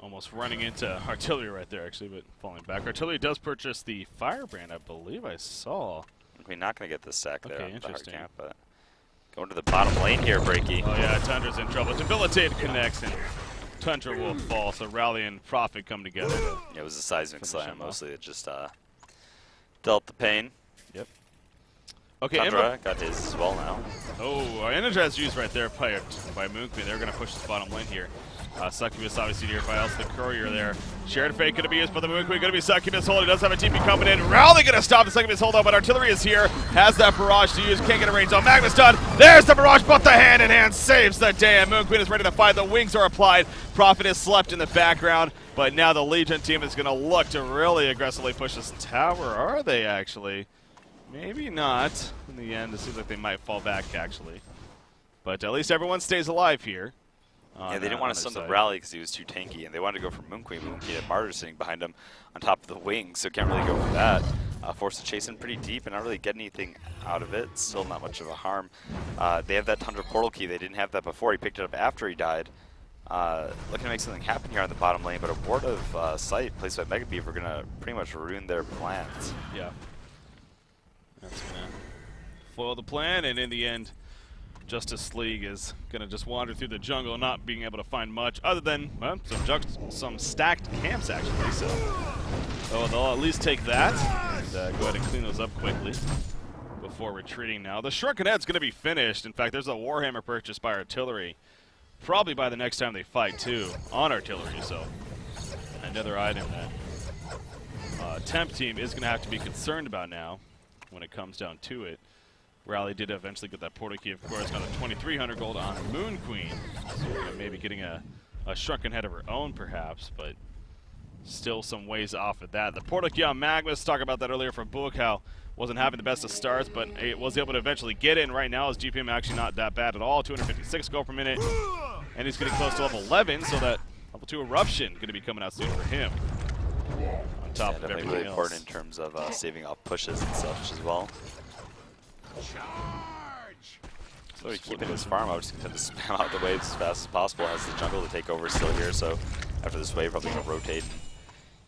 almost running into artillery right there, actually, but falling back. Artillery does purchase the Firebrand, I believe I saw. We're not going to get this sack there. Okay, interesting. The hard camp, but going to the bottom lane here, Breaky. Oh yeah, Tundra's in trouble. Debilitated connects, and Tundra will fall, so Rally and Prophet come together. Yeah, it was a seismic slam, mostly. It just dealt the pain. Yep. Okay, Tundra got his as well now. Oh, our Energize used right there by Moon Queen. They're going to push this bottom lane here. Succubus obviously nearby, also the Courier there. Shared Fate going to be used by the Moon Queen, going to be Succubus hold. He does have a TP coming in. Rally going to stop the Succubus hold, but Artillery is here. Has that barrage to use, can't get a range on. Magnus done. There's the barrage, but the hand-in-hand saves the day. And Moon Queen is ready to fight. The wings are applied. Prophet is slept in the background, but now the Legion team is going to look to really aggressively push this tower. Are they actually? Maybe not. In the end, it seems like they might fall back, actually. But at least everyone stays alive here. Yeah, they didn't want to stun the Rally because he was too tanky, and they wanted to go for Moon Queen. Moon Queen had Martyr sitting behind him on top of the wings, so can't really go for that. Forced to chase in pretty deep and not really get anything out of it. Still not much of a harm. They have that Tundra portal key. They didn't have that before. He picked it up after he died. Looking to make something happen here on the bottom lane, but a ward of sight placed by Mega Beef are going to pretty much ruin their plans. Yeah. That's going to foil the plan, and in the end, Justice League is going to just wander through the jungle, not being able to find much other than, well, some stacked camps, actually. So they'll at least take that and go ahead and clean those up quickly. before retreating now. The Shrunken Head's going to be finished. In fact, there's a Warhammer purchased by Artillery. Probably by the next time they fight, too, on Artillery. So another item that temp team is going to have to be concerned about now when it comes down to it. Rally did eventually get that portal key, of course, got a 2,300 gold on Moon Queen. So maybe getting a Shrunken Head of her own, perhaps, but still some ways off of that. The portal key on Magnus, talked about that earlier from Book, how wasn't having the best of starts, but it was able to eventually get in. Right now, his GPM actually not that bad at all, 256 gold per minute, and he's getting close to level 11, so that level 2 Eruption going to be coming out soon for him. On top of everything really else. Important in terms of saving off pushes and such as well. So he's keeping his farm out, just going to spam out the waves as fast as possible. Has the jungle to take over still here, so after this wave, probably going to rotate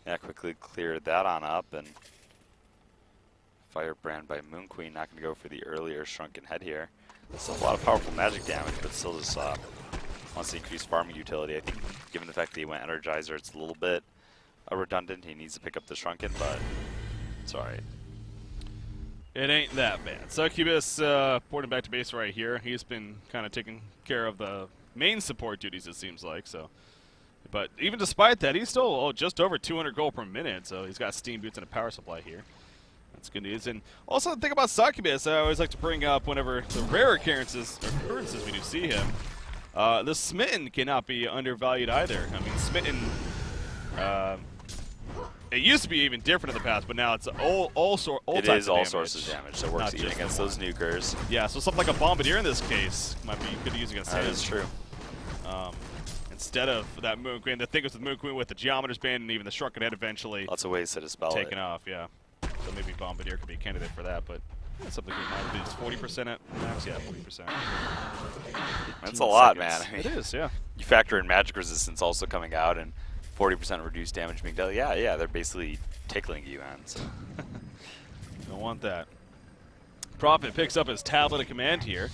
and quickly clear that on up. And Firebrand by Moon Queen, not going to go for the earlier Shrunken Head here. Still a lot of powerful magic damage, but still just wants to increase farming utility. I think given the fact that he went Energizer, it's a little bit redundant. He needs to pick up the Shrunken, but it's alright. It ain't that bad. Succubus porting back to base right here. He's been kind of taking care of the main support duties, it seems like. So, but even despite that, he's still just over 200 gold per minute. So he's got steam boots and a power supply here. That's good news. And also the thing about Succubus, I always like to bring up whenever the rare occurrences we do see him. The Smitten cannot be undervalued either. I mean, Smitten. It used to be even different in the past, but now it's all It types is of all damage. sources of damage, so it works even against those nukers. Yeah, so something like a Bombardier in this case might be good to use against him. That is true. Instead of that Moon Queen, the thing is with Moon Queen with the Geometer's Band and even the Shrunken Head eventually Lots of ways to dispel taken off, yeah. So maybe Bombardier could be a candidate for that, but that's something we might do. It's 40% at max, yeah, 40%. That's a lot, man. I mean, it is, yeah. You factor in magic resistance also coming out and 40% reduced damage being dealt. Yeah, they're basically tickling you, man. So. Don't want that. Prophet picks up his tablet of command here.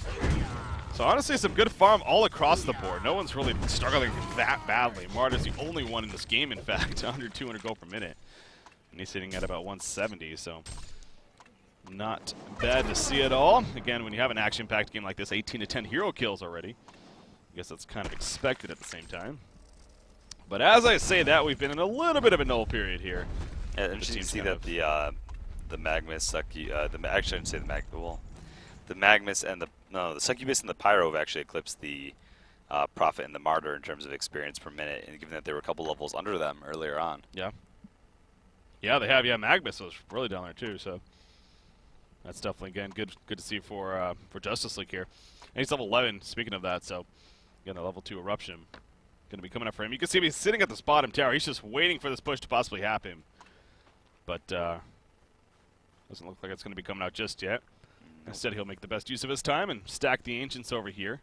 So honestly, some good farm all across the board. No one's really struggling that badly. Martyr's the only one in this game, in fact, under 200 gold per minute. And he's sitting at about 170, so not bad to see at all. Again, when you have an action-packed game like this, 18 to 10 hero kills already. I guess that's kind of expected at the same time. But as I say that, we've been in a little bit of a null period here. Yeah, and you see that the Magnus, actually I shouldn't say the Magnus and the Succubus and the Pyro have actually eclipsed the Prophet and the Martyr in terms of experience per minute, and given that they were a couple levels under them earlier on. Yeah. Yeah, they have. Yeah, Magnus was really down there too. So that's definitely again good to see for Justice League here. And he's level 11. Speaking of that, so again, a level 2 Eruption going to be coming up for him. You can see he's sitting at this bottom tower. He's just waiting for this push to possibly happen. But doesn't look like it's going to be coming out just yet. Instead, he'll make the best use of his time and stack the Ancients over here.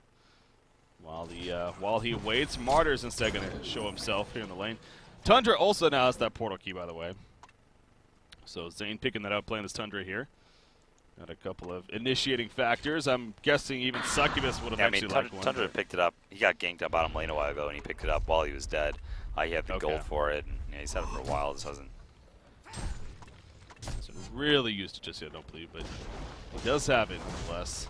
While he waits, Martyr's instead going to show himself here in the lane. Tundra also now has that portal key, by the way. So Zane picking that up, playing this Tundra here. Got a couple of initiating factors. I'm guessing even Succubus would have actually liked one. Tundra picked it up. He got ganked up bottom lane a while ago, and he picked it up while he was dead. He had the gold for it, and he's had it for a while. This hasn't really used it just yet, I don't believe, but he does have it nonetheless.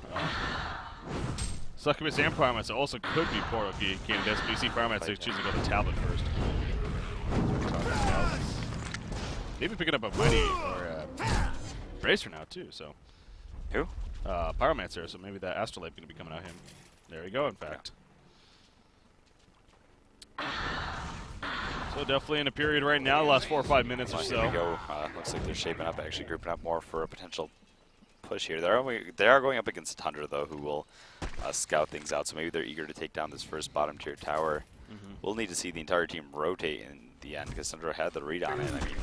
Succubus and Pyromancer also could be portal key candidates, but you see Pyromancer choosing to go to the tablet first. Maybe picking up a Mighty or Bracer now too, so. Who? Pyromancer, so maybe that Astrolabe going to be coming out him. There we go, in fact. So definitely in a period right now, the last 4 or 5 minutes or so. Here we go. Looks like they're shaping up, actually grouping up more for a potential push here. They are going up against Tundra, though, who will scout things out, so maybe they're eager to take down this first bottom tier tower. We'll need to see the entire team rotate in the end, because Tundra had the read on it. I mean,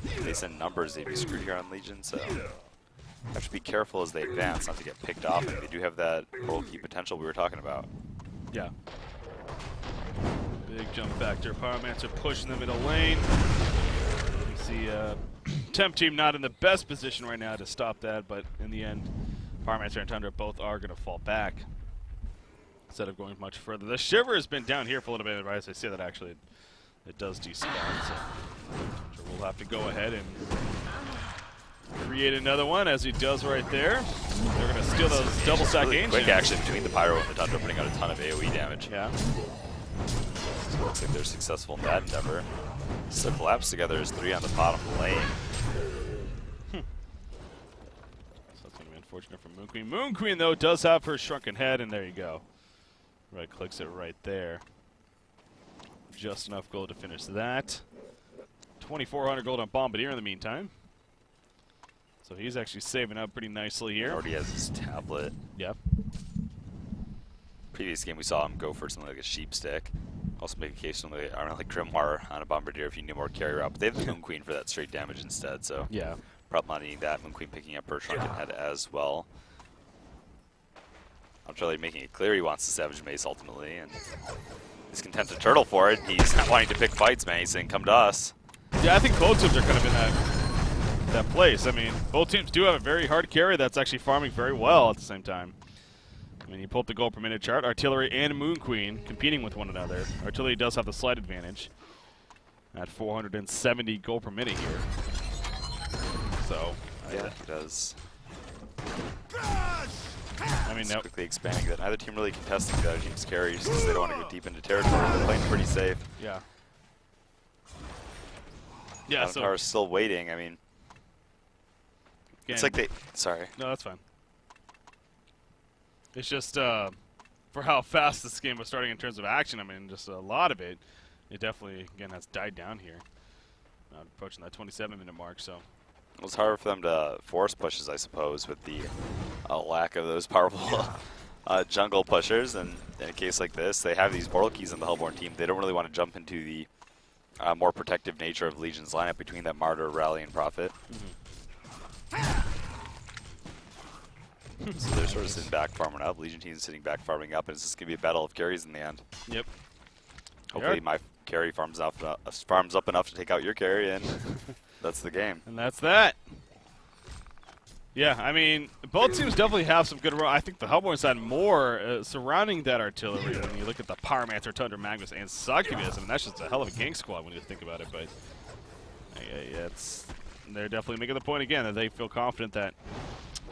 if they send numbers, they'd be screwed here on Legion, so have to be careful as they advance not to get picked off, and they do have that portal key potential we were talking about. Yeah. Big jump factor. Pyromancer pushing them into lane. You see Temp team not in the best position right now to stop that, but in the end, Pyromancer and Tundra both are going to fall back instead of going much further. The Shiver has been down here for a little bit, but as I say that, actually, it does despawn, so we'll have to go ahead and create create another one, as he does right there. They're going to steal those double stack really engines. Quick action between the Pyro and the Tundra, putting out a ton of AoE damage. Yeah. So looks like they're successful in that endeavor. Still collapse together as 3 on the bottom lane. So that's going to be unfortunate for Moon Queen. Moon Queen, though, does have her shrunken head, and there you go. Right clicks it right there. Just enough gold to finish that. 2,400 gold on Bombardier in the meantime. So he's actually saving up pretty nicely here. Already has his tablet. Yep. Previous game we saw him go for something like a sheep stick. Also make occasionally, I don't know, like Grimoire on a Bombardier if you need more carry route. But they have the Moon Queen for that straight damage instead, so yeah, probably not needing that. Moon Queen picking up her shrunken head as well. Artillery making it clear he wants the Savage Mace ultimately, and he's content to turtle for it. He's not wanting to pick fights, man. He's saying, come to us. Yeah, I think both teams are kind of in that place. I mean, both teams do have a very hard carry that's actually farming very well at the same time. I mean, you pull up the gold per minute chart. Artillery and Moon Queen competing with one another. Artillery does have the slight advantage at 470 gold per minute here. So, yeah, he does. I mean, now quickly expanding that. Neither team really contesting the other team's carries because they don't want to go deep into territory. They're playing pretty safe. Yeah. Yeah, so Avatar's still waiting. I mean, it's like they. Sorry. No, that's fine. It's just for how fast this game was starting in terms of action. I mean, just a lot of it. It definitely again has died down here. Approaching that 27-minute mark, so. It was harder for them to force pushes, I suppose, with the lack of those powerful jungle pushers. And in a case like this, they have these portal keys on the Hellborn team. They don't really want to jump into the more protective nature of Legion's lineup between that Martyr, Rally, and Prophet. So they're sort of sitting back farming up. Legion team's sitting back farming up, and it's just going to be a battle of carries in the end. Yep. Hopefully my carry farms up enough to take out your carry, and that's the game. And that's that. Yeah, I mean, both teams definitely have some good run. I think the Hellborn side more surrounding that artillery. When you look at the Pyromancer, Tundra, Magnus, and Succubus, I mean, that's just a hell of a gang squad when you think about it. But yeah, they're definitely making the point again that they feel confident that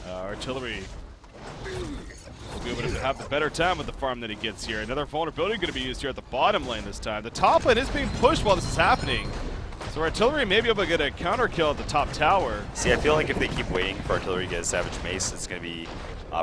artillery will be able to have the better time with the farm that he gets here. Another vulnerability going to be used here at the bottom lane this time. The top lane is being pushed while this is happening. So artillery may be able to get a counter kill at the top tower. See, I feel like if they keep waiting for artillery to get a Savage Mace, it's going to be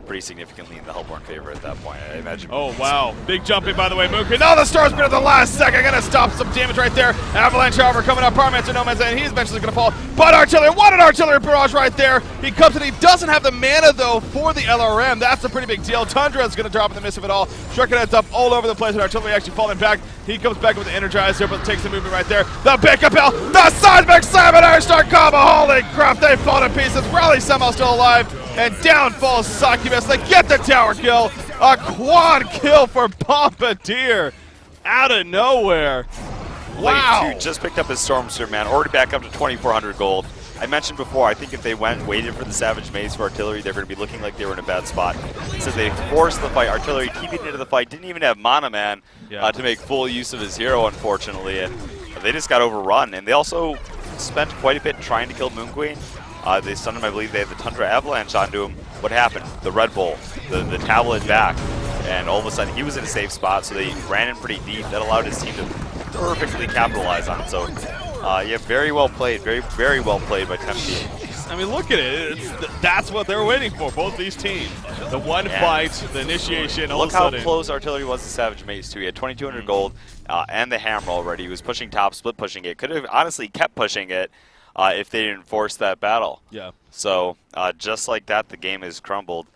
pretty significantly in the Hellborn favor at that point, I imagine. Oh, wow. Big jump in, by the way, Moon Queen. Oh, the Star Spin at the last second. Going to stop some damage right there. Avalanche, however, coming up. Pyromancer, no man's land. He's eventually going to fall. But artillery, what an artillery barrage right there. He comes in. He doesn't have the mana, though, for the LRM. That's a pretty big deal. Tundra is going to drop in the midst of it all. Shrunken heads up all over the place, and artillery actually falling back. He comes back with the Energizer, but takes the movement right there. The pick up hill. The sideback slam and Iron Star combo. Holy crap, they fall to pieces. Rally somehow still alive. And down falls Succubus. They get the tower kill. A quad kill for Bombardier out of nowhere. Wow. Wave 2 just picked up his Stormster, man. Already back up to 2,400 gold. I mentioned before, I think if they went and waited for the Savage Maze for artillery, they're going to be looking like they were in a bad spot. So they forced the fight. Artillery keeping into the fight. Didn't even have Mana Man to make full use of his hero, unfortunately. And they just got overrun. And they also spent quite a bit trying to kill Moon Queen. They stunned him. I believe they had the Tundra Avalanche onto him. What happened? The Red Bull, the tablet back. And all of a sudden, he was in a safe spot, so they ran in pretty deep. That allowed his team to perfectly capitalize on it. So, yeah, very well played. Very, very well played by Temp team. I mean, look at it. That's what they're waiting for, both these teams. The one fight, the initiation, all of a sudden. Look how close Artillery was to Savage Maze, too. He had 2,200 gold and the hammer already. He was pushing top, split pushing it. Could have honestly kept pushing it if they didn't force that battle. Yeah. So, just like that, the game has crumbled.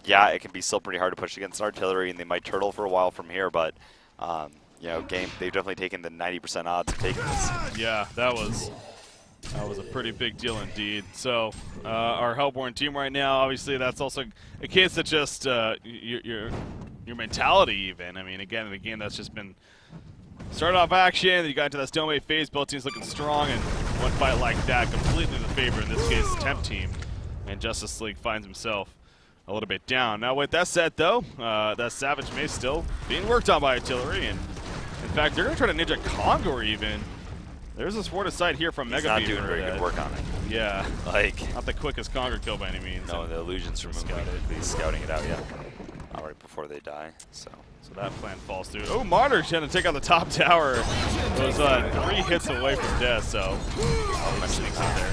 Yeah, it can be still pretty hard to push against Artillery, and they might turtle for a while from here, but, you know, they've definitely taken the 90% odds of taking this. Yeah, that was a pretty big deal indeed. So, our Hellborn team right now, obviously, that's also a case that just your mentality even. I mean, again, in a game that's just been started off action, you got into that stalemate phase, both teams looking strong, and one fight like that completely in the favor, in this case, Temp team. And Justice League finds himself a little bit down. Now, with that said, though, that Savage Mace still being worked on by Artillery, and in fact, they're going to try to Ninja Condor even. There's a Sword of Sight here from Mega He's not doing very good work on it. Yeah. Like, not the quickest conquer kill by any means. No, the illusions from Moonqueen. Scouting it out, yeah. Right before they die. So that plan falls through. Oh, Martyr trying to take out the top tower. It was 3 hits away from death, so there.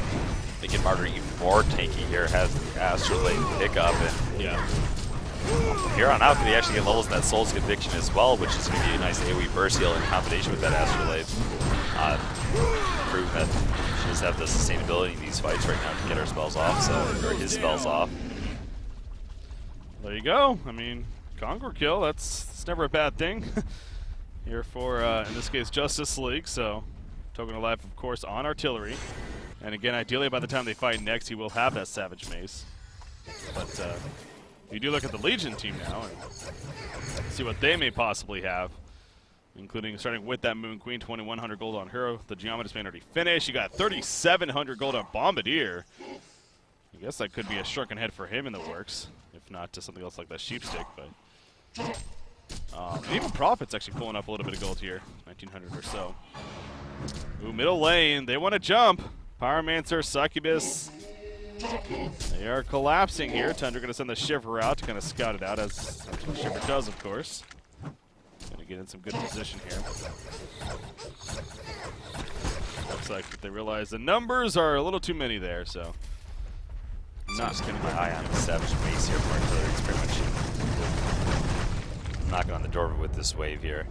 Making Martyr even more tanky here, has the Astrolabe pick up, and from here on out, can he actually get levels in that Soul's Conviction as well, which is going to be a nice AoE burst heal in combination with that Astrolabe. Prove that she does have the sustainability in these fights right now to get her spells off, or his spells off. There you go. I mean, conquer kill, that's never a bad thing. Here for, in this case, Justice League, so token of life, of course, on artillery. And again, ideally, by the time they fight next, he will have that Savage Mace. But you do look at the Legion team now and see what they may possibly have, including starting with that Moon Queen, 2,100 gold on her. The Geometrist Bane already finished. You got 3,700 gold on Bombardier. I guess that could be a shrunken head for him in the works, if not to something else like that Sheepstick. But even Prophet's actually pulling up a little bit of gold here, 1,900 or so. Ooh, middle lane, they want to jump. Pyromancer, Succubus, they are collapsing here. Tundra going to send the Shiver out to kind of scout it out, as what Shiver does, of course. Going to get in some good position here. Looks like they realize the numbers are a little too many there, so. Not just getting my eye on the Savage Mace here for artillery. It's pretty much knocking on the door with this wave here.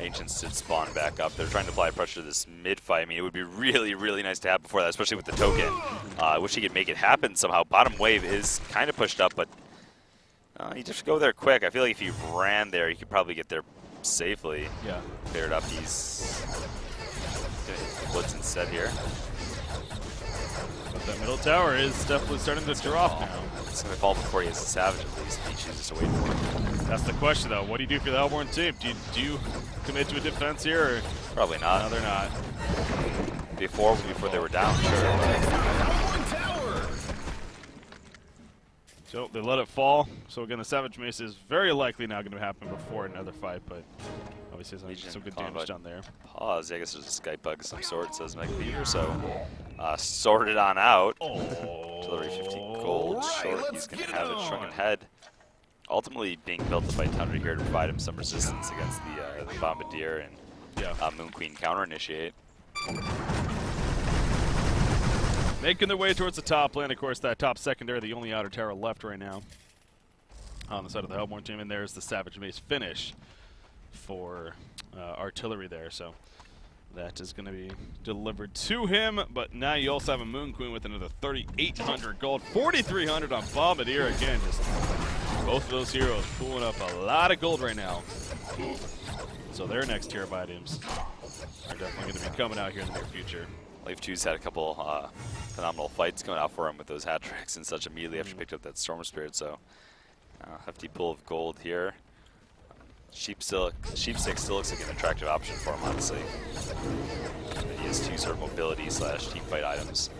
Ancients did spawn back up. They're trying to apply pressure to this mid-fight. I mean, it would be really, really nice to have before that, especially with the token. I wish he could make it happen somehow. Bottom wave is kind of pushed up, but you just go there quick. I feel like if you ran there, you could probably get there safely. Yeah. Cleared up. He's going to hit the Blitz instead here. But that middle tower is definitely starting to drop now. It's going to fall before he has a Savage, at least, if he chooses to wait for it. That's the question, though. What do you do for the Hellborn team? Do you commit to a defense here? Or? Probably not. No, they're not. Before they were down, sure. So they let it fall. So again, the Savage Mace is very likely now going to happen before another fight, but obviously some good damage done there. Pause. I guess there's a Skype bug of some sort, says Mega Beaver, so sorted on out. Artillery 50 gold short. He's going to have a shrunken head. Ultimately being built up by Tundra here to provide him some resistance against the Bombardier and Moon Queen counter-initiate. Making their way towards the top lane. Of course, that top secondary, the only outer tower left right now on the side of the Hellborn team. And there's the Savage Mace finish for artillery there. So that is going to be delivered to him. But now you also have a Moon Queen with another 3,800 gold, 4,300 on Bombardier. Again, just both of those heroes pulling up a lot of gold right now. So their next tier of items are definitely going to be coming out here in the near future. Wave 2's had a couple phenomenal fights going out for him with those hat tricks and such immediately after he picked up that Storm Spirit. So hefty pull of gold here. Sheepstick still looks like an attractive option for him, honestly. He has 2 sort of mobility / team fight items.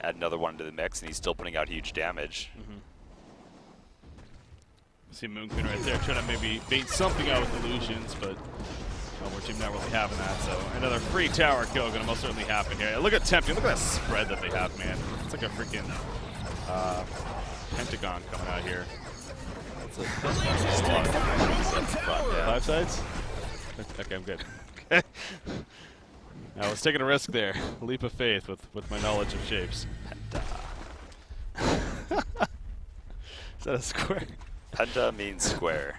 Add another one to the mix, and he's still putting out huge damage. See Moon Queen right there, trying to maybe bait something out with illusions, but our team not really having that. So another free tower kill going to most certainly happen here. Look at Temp. Look at that spread that they have, man. It's like a freaking pentagon coming out here. That's a lot of yeah. 5 sides? Okay, I'm good. Okay. I was taking a risk there. A leap of faith with my knowledge of shapes. Penta. Is that a square? Penta means square.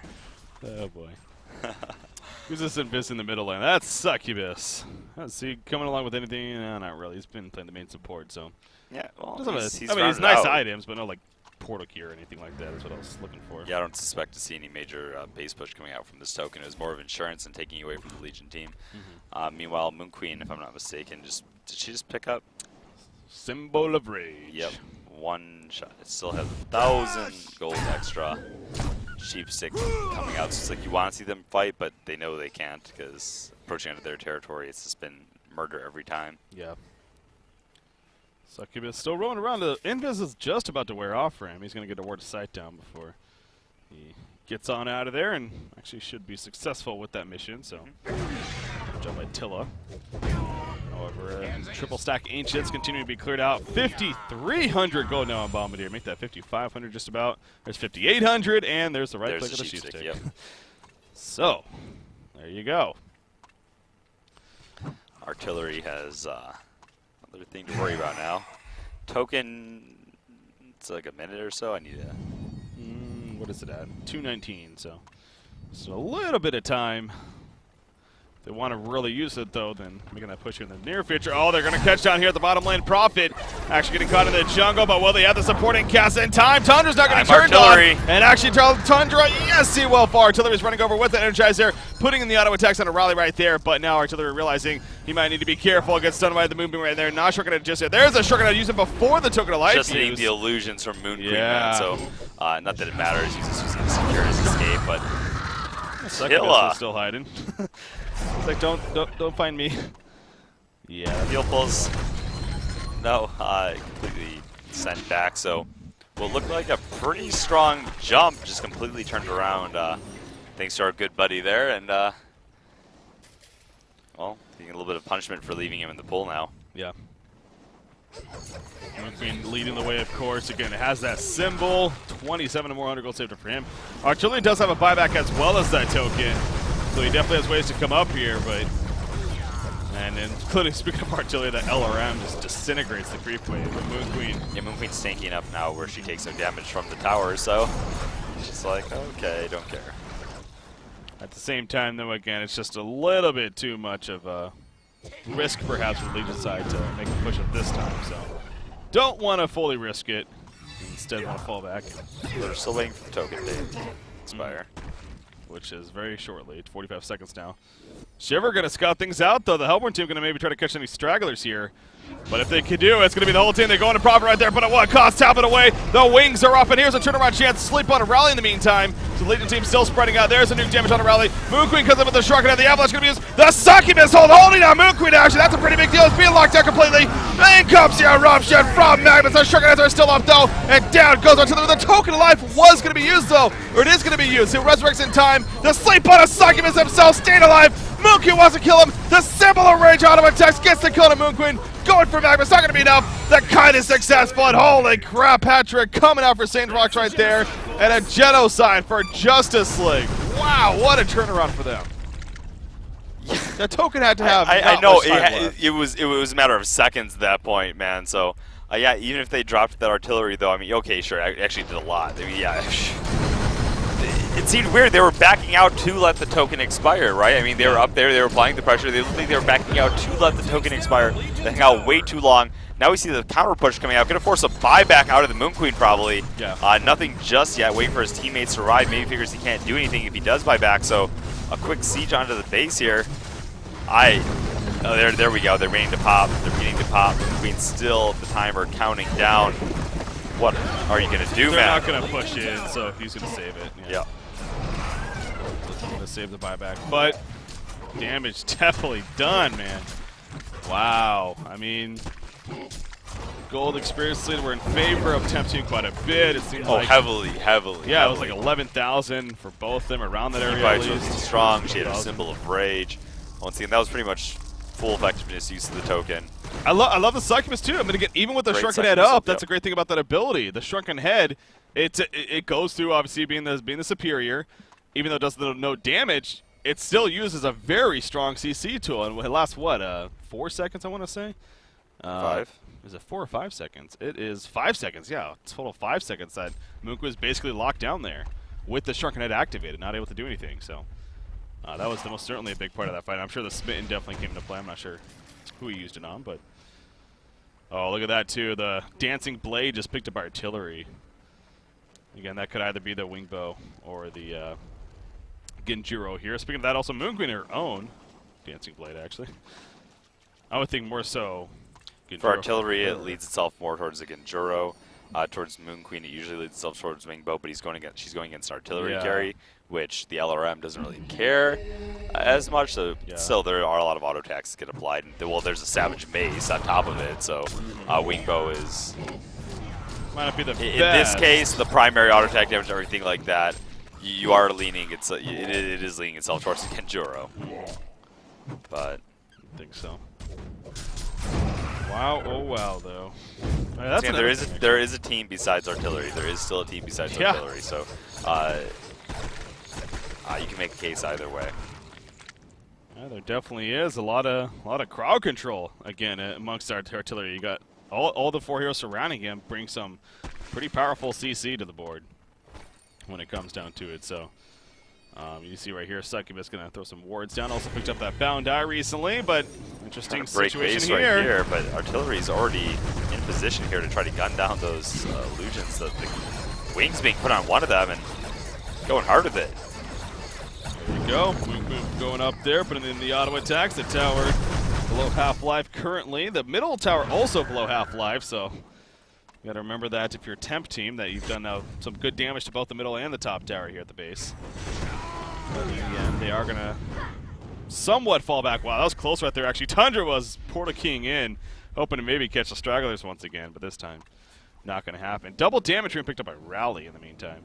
Oh boy. Who's this Invis in the middle lane? That's Succubus. Is he coming along with anything? No, not really. He's been playing the main support, so. Yeah, well, he's nice items, but no like portal gear or anything like that is what I was looking for. Yeah, I don't suspect to see any major base push coming out from this token. It was more of insurance and taking you away from the Legion team. Meanwhile, Moon Queen, if I'm not mistaken, did she just pick up? Symbol of Rage. Yep, 1 shot. It still has 1,000 gold extra. Sheepstick coming out. So it's like you want to see them fight, but they know they can't because approaching into their territory, it's just been murder every time. Yeah. Succubus still rolling around. The Invis is just about to wear off for him. He's going to get a ward of sight down before he gets on out of there and actually should be successful with that mission. So job by Tilla. However, triple stack Ancients continue to be cleared out. 5,300 gold now on Bombardier. Make that 5,500 just about. There's 5,800, and there's the right click of the sheep stick. Yep. So, there you go. Artillery has another thing to worry about now. Token, it's like a minute or so. I need to. What is it at? 2:19. So a little bit of time. If they want to really use it, though, then making that push here in the near future. Oh, they're going to catch down here at the bottom lane. Profit actually getting caught in the jungle, but will they have the supporting cast in time? Tundra's not going to turn on. And actually, Tundra, yes, see well far. Artillery's running over with the Energizer, putting in the auto attacks on a rally right there. But now Artillery realizing he might need to be careful. Gets stunned by the Moonbeam right there. Not sure going to just hit. There's a sure going to use him before the token of life. Just hitting the illusions from Moon Queen, man. So not that it matters. He's just using to secure his escape, but Tilla still hiding. It's like, don't find me. Yeah, the pulls. No, completely sent back. So, will look like a pretty strong jump, just completely turned around. Thanks to our good buddy there, and well, getting a little bit of punishment for leaving him in the pool now. Yeah. Queen leading the way, of course. Again, it has that symbol. 27 and more 100 gold saved for him. Artillery does have a buyback as well as that token. So he definitely has ways to come up here, but... And including, speaking of Artillery, that LRM just disintegrates the creep wave with Moon Queen. Yeah, Moon Queen's tanky enough now where she takes no damage from the tower, so... She's like, okay, don't care. At the same time, though, again, it's just a little bit too much of a risk, perhaps, from Legion's side to make a push at this time, so... Don't want to fully risk it. Instead, want to fall back. We're still waiting for the token to expire. Which is very shortly, 45 seconds now. Shiver going to scout things out, though. The Hellborn team going to maybe try to catch any stragglers here. But if they can do, it's going to be the whole team. They go into profit right there, but at what cost? Tap it away. The wings are up, and here's a turnaround chance to sleep on a rally in the meantime. So the Legion team still spreading out. There's a nuke damage on a rally. Moon Queen comes up with the Shrug, and the Avalanche going to be used. The Succubus holding down Moon Queen, actually. That's a pretty big deal. It's being locked out completely. In comes the eruption from Magnus. The Shrug are still up, though, and down goes Artillery. The token of life was going to be used, though, or it is going to be used. He resurrects in time. The sleep on a Succubus himself, staying alive. Moon Queen wants to kill him. The symbol of rage auto attacks gets the kill to Moon Queen. Going for Magnus, not going to be enough. The kind is successful, and holy crap, Patrick coming out for St. Rocks right there. And a genocide for Justice League. Wow, what a turnaround for them. The token had to have. I know it was a matter of seconds at that point, man. So yeah, even if they dropped that Artillery, though, I mean, okay, sure, I actually did a lot. I mean, yeah. It seemed weird. They were backing out to let the token expire, right? I mean, they were up there, they were applying the pressure. They looked like they were backing out to let the token expire. They hung out way too long. Now we see the counter push coming out. Going to force a buyback out of the Moon Queen, probably. Yeah. Nothing just yet. Waiting for his teammates to arrive. Maybe figures he can't do anything if he does buy back. So a quick siege onto the base here. There we go. They're waiting to pop. They're beginning to pop. Moon Queen still, the timer counting down. What are you going to do, man? They're not going to push in, so he's going to save it. Yeah. To save the buyback, but damage definitely done, man. Wow. I mean, gold experience lead were in favor of temp team quite a bit. It seems like heavily. Yeah, it was like 11,000 for both of them around that area. At least. Strong. She had a symbol of rage. Once again, that was pretty much full effectiveness use of the token. I love the Succubus too. I'm gonna get even with the shrunken head up. That's a great thing about that ability. The shrunken head, it goes through obviously being the superior. Even though it does no damage, it still uses a very strong CC tool. And it lasts, what, 4 seconds, I want to say? 5. Is it 4 or 5 seconds? It is 5 seconds, yeah. Total 5 seconds that Moonku is basically locked down there with the Shrunken Head activated, not able to do anything. So that was most certainly a big part of that fight. I'm sure the Smitten definitely came into play. I'm not sure who he used it on, but... Oh, look at that, too. The Dancing Blade just picked up Artillery. Again, that could either be the Wingbow or the... Genjuro here. Speaking of that, also Moon Queen her own Dancing Blade, actually. I would think more so Genjuro. For Artillery, it leads itself more towards the Genjuro. Towards Moon Queen, it usually leads itself towards Wingbow, but she's going against Artillery carry, which the LRM doesn't really care as much. So still, there are a lot of auto attacks that get applied. And well, there's a Savage Mace on top of it, so Wingbow is might not be the in this case the primary auto attack damage and everything like that. You are leaning. It is leaning itself towards the Genjuro. but I think so. Wow, oh wow, though. That's there is a team besides artillery. There is still a team besides artillery, so you can make a case either way. Yeah, there definitely is a lot of crowd control again amongst our artillery. You got all the 4 heroes surrounding him, bring some pretty powerful CC to the board when it comes down to it. So you see right here, Succubus gonna throw some wards down. Also picked up that bound eye recently, but interesting situation here. Right here. But artillery's already in position here to try to gun down those illusions. The wings being put on one of them and going hard with it. There you go. Move going up there, putting in the auto attacks. The tower below half-life currently. The middle tower also below half-life, so you got to remember that if you're a temp team, that you've done some good damage to both the middle and the top tower here at the base. But in the end, they are going to somewhat fall back. Wow, that was close right there, actually. Tundra was Porta King in, hoping to maybe catch the stragglers once again, but this time, not going to happen. Double damage being picked up by Rally in the meantime.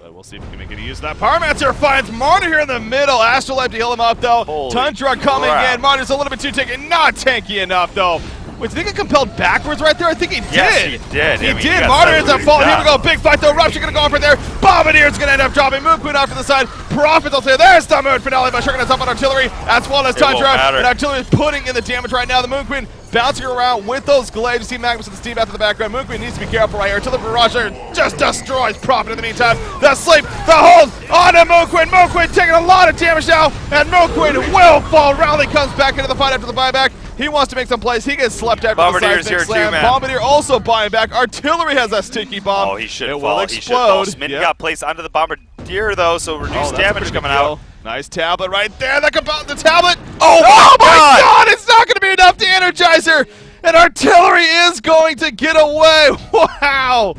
But we'll see if we can make any use of that. Pyromancer finds Martyr here in the middle. Astrolabe to heal him up, though. Holy Tundra coming in. Martyr's a little bit too tanky. Not tanky enough, though. Wait, did he get compelled backwards right there? I think he did. Yes, he did. He did. Martyr ends up falling. Here we go. Big fight, though. Rupture going to go in for there. Bombardier's going to end up dropping. Moon Queen off to the side. Prophets will say, there's the Moon Finale, but Shurkin is up on Artillery, as well as Tundra. And Artillery is putting in the damage right now. The Moon Queen bouncing around with those glaives. You see Magnus with the Steve after the background. Moon Queen needs to be careful right here. Artillery Barrage just destroys Prophet in the meantime. The sleep, the hold on to Moon Queen. Moon Queen taking a lot of damage now, and Moon Queen will fall. Rally comes back into the fight after the buyback. He wants to make some plays. He gets slept after the seismic slam. Bombardier also buying back. Artillery has that stinky bomb. Oh, he should fall. Will explode. Smith got placed onto the Bombardier, though, so reduced damage coming out. Nice tablet right there. The tablet. Oh my God! It's not going to be enough to energize her. And Artillery is going to get away. Wow.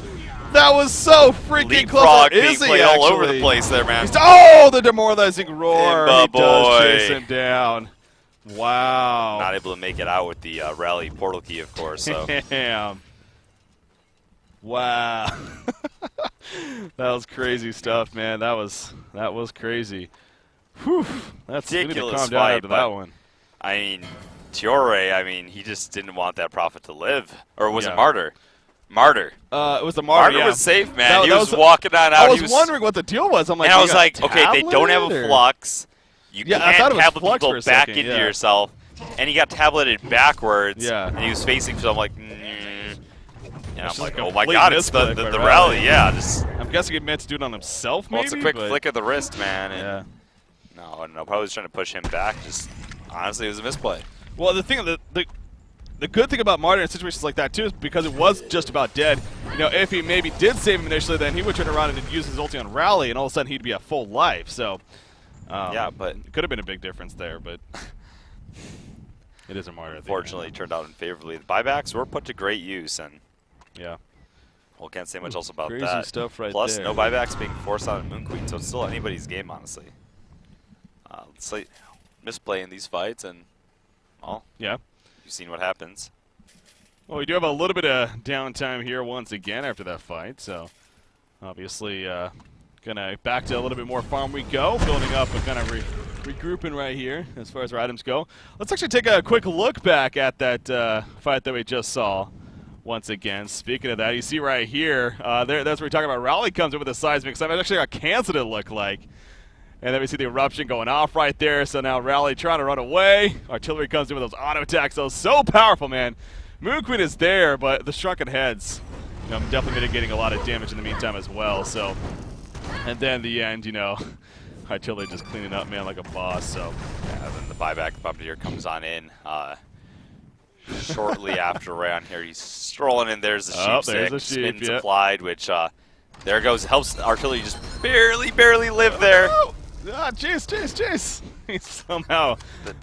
That was so freaking close. Is he all over the place there, man? Oh, the demoralizing roar. He does chase him down. Wow. Not able to make it out with the Rally portal key, of course. So. Damn. Wow. That was crazy stuff, man. That was crazy. Whew. That's ridiculous calm down after that one. I mean, Tiore, he just didn't want that Prophet to live. Or was it Martyr? Martyr. It was the Martyr. Martyr was safe, man. He was walking on out. I was wondering what the deal was. I'm like, and I was like, okay, they don't have a flux. You can't tablet people back into yourself. And he got tableted backwards. Yeah. And he was facing, so I'm like, and I'm like, oh my God, it's the Rally. Yeah. I'm guessing he meant to do it on himself, maybe? Well, it's a quick flick of the wrist, man. And no, probably was trying to push him back. Just honestly, it was a misplay. Well, the good thing about Martyr in situations like that, too, is because it was just about dead. If he maybe did save him initially, then he would turn around and use his ulti on Rally, and all of a sudden he'd be at full life. So, yeah, but it could have been a big difference there, but it is a Martyr. Unfortunately, it turned out unfavorably. The buybacks were put to great use, and well, can't say much else about crazy that. Stuff right Plus, there. no buybacks being forced on Moon Queen, so it's still anybody's game, honestly. Slight misplay in these fights, and you've seen what happens. Well, we do have a little bit of downtime here once again after that fight, so obviously gonna back to a little bit more farm we go, building up and kind of regrouping right here as far as our items go. Let's actually take a quick look back at that fight that we just saw once again. Speaking of that, you see right here, that's where we talk about Rally comes in with a seismic slam. It actually got canceled, it looked like. And then we see the eruption going off right there. So now Rally trying to run away. Artillery comes in with those auto attacks. Those so powerful, man. Moon Queen is there, but the shrunken heads, definitely mitigating a lot of damage in the meantime as well. So, and then the end, Artillery just cleaning up, man, like a boss. So, yeah, then the buyback Bombardier comes on in shortly after around here. He's strolling in. There's the sheep stick, spins applied, which there goes, helps Artillery just barely live there. Jeez. He somehow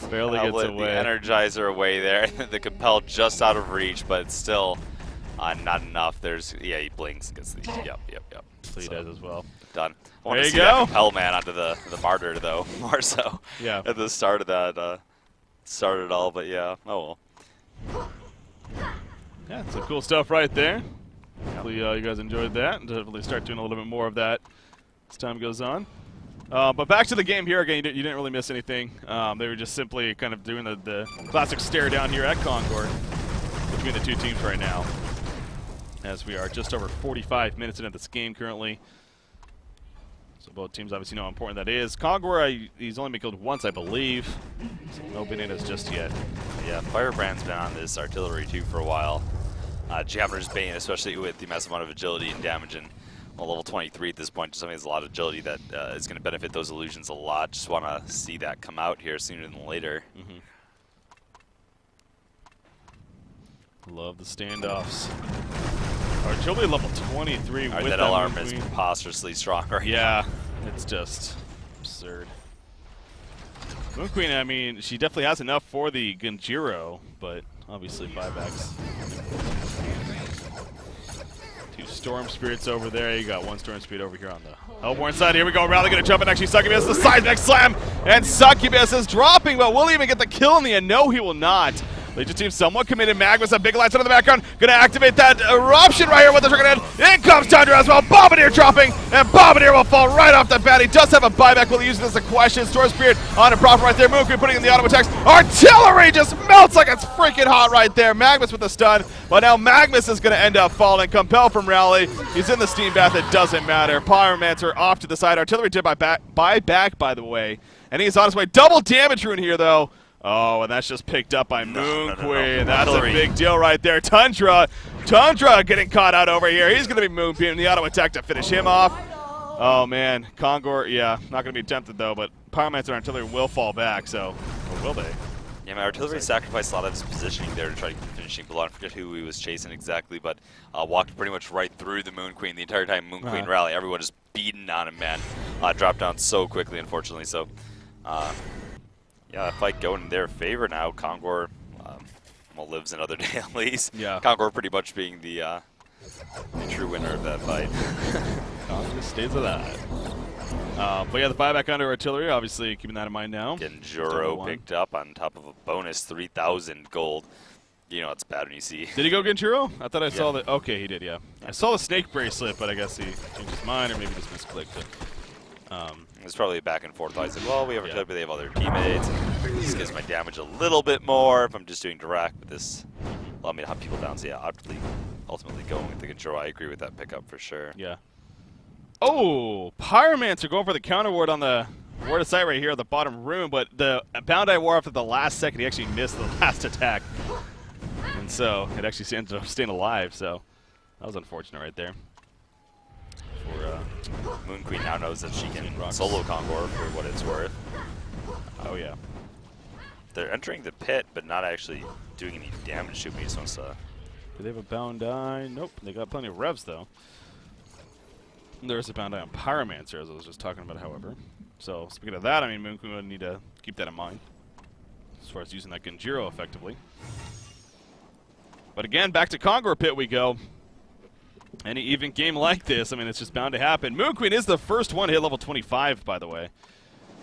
barely gets away. The Energizer away there. The Compel just out of reach, but it's still not enough. He blinks and gets the, yep. So he does as well. Done. I want to see that Compel man onto the Martyr, though, more so. Yeah. At the start of that, started it all, but yeah, oh well. Yeah, some cool stuff right there. Hopefully you guys enjoyed that, and definitely start doing a little bit more of that as time goes on. But back to the game here again. You didn't really miss anything. They were just simply kind of doing the classic stare down here at Kongor between the two teams right now. As we are just over 45 minutes into this game currently. So both teams obviously know how important that is. Kongor, he's only been killed once, I believe. So no bananas just yet. Yeah, Firebrand's been on this artillery too for a while. Jammer's Bane, especially with the massive amount of agility and damage, and well, level 23 at this point, just something that's a lot of agility that is going to benefit those illusions a lot. Just want to see that come out here sooner than later. Love the standoffs. Artillery level 23 with that alarm is preposterously strong right now. It's just absurd. Moon Queen, I mean, she definitely has enough for the Genjiro, but obviously buybacks. 2 Storm Spirits over there. You got 1 Storm Spirit over here on the Hellborn side. Here we go. Rally gonna jump in. Actually, Succubus, the seismic slam, and Succubus is dropping, but will he even get the kill in the end? No, he will not. Legion team somewhat committed. Magnus, a big lights out in the background. Gonna activate that eruption right here with the Trigger Head. In comes Tundra as well. Bombardier dropping, and Bombardier will fall right off the bat. He does have a buyback. Will he use it as a question? Storm Spirit on a profit right there. Moon Queen putting in the auto attacks. Artillery just melts like it's freaking hot right there. Magnus with the stun, but now Magnus is gonna end up falling. Compel from Rally. He's in the steam bath. It doesn't matter. Pyromancer off to the side. Artillery did buyback, by the way, and he's on his way. Double damage rune here though. Oh, and that's just picked up by Moon Queen. That's a big deal right there. Tundra getting caught out over here. He's going to be Moon Queen in the auto attack to finish him off. Oh, man. Kongor, yeah, not going to be tempted, though, but Pyromancer and Artillery will fall back, so, or will they? Yeah, my Artillery sacrificed a lot of his positioning there to try to keep finishing below. I forget who he was chasing exactly, but walked pretty much right through the Moon Queen the entire time. Moon Queen rally. Everyone just beating on him, man. Dropped down so quickly, unfortunately, so... yeah, that fight going in their favor now. Kongor, well, lives another day at least. Yeah. Kongor pretty much being the true winner of that fight. Kongor stays with that. But yeah, the buyback under Artillery, obviously keeping that in mind now. Genjiro picked up on top of a bonus 3,000 gold. You know it's bad when you see. Did he go Genjiro? I thought I saw that. Okay, he did, yeah. I saw the snake bracelet, but I guess he changed his mind or maybe just misclicked it. It's probably back and forth. I said, well, we have Artillery, but they have other teammates. This gives my damage a little bit more if I'm just doing direct, but this allowed me to hunt people down. So yeah, ultimately going with the control. I agree with that pickup for sure. Yeah. Oh, Pyromancer going for the counter ward on the ward of sight right here at the bottom room, but the Bound Eye wore off at the last second. He actually missed the last attack. And so it actually ended up staying alive, so that was unfortunate right there. Moon Queen now knows that she can solo Kongor for what it's worth. Oh yeah. They're entering the pit, but not actually doing any damage to me. So do they have a Bound Eye? Nope. They got plenty of revs though. There's a Bound Eye on Pyromancer, as I was just talking about, however. So speaking of that, I mean, Moon Queen would need to keep that in mind as far as using that Genjiro effectively. But again, back to Kongor pit we go. Any even game like this, I mean, it's just bound to happen. Moon Queen is the first one to hit level 25, by the way.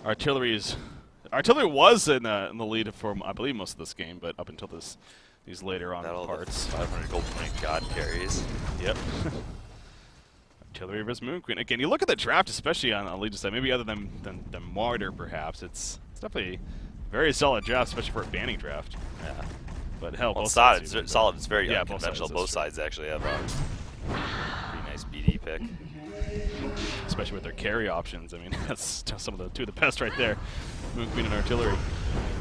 Artillery was in the lead for, I believe, most of this game, but up until these later on parts. 500 gold point God carries. Yep. Artillery versus Moon Queen. Again, you look at the draft, especially on Legion side, maybe other than Martyr, perhaps. It's definitely a very solid draft, especially for a banning draft. Yeah. But hell, well, solid. It's very unconventional. Both sides actually have a pretty nice BD pick. Especially with their carry options. I mean, that's two of the best right there. Moon Queen and Artillery.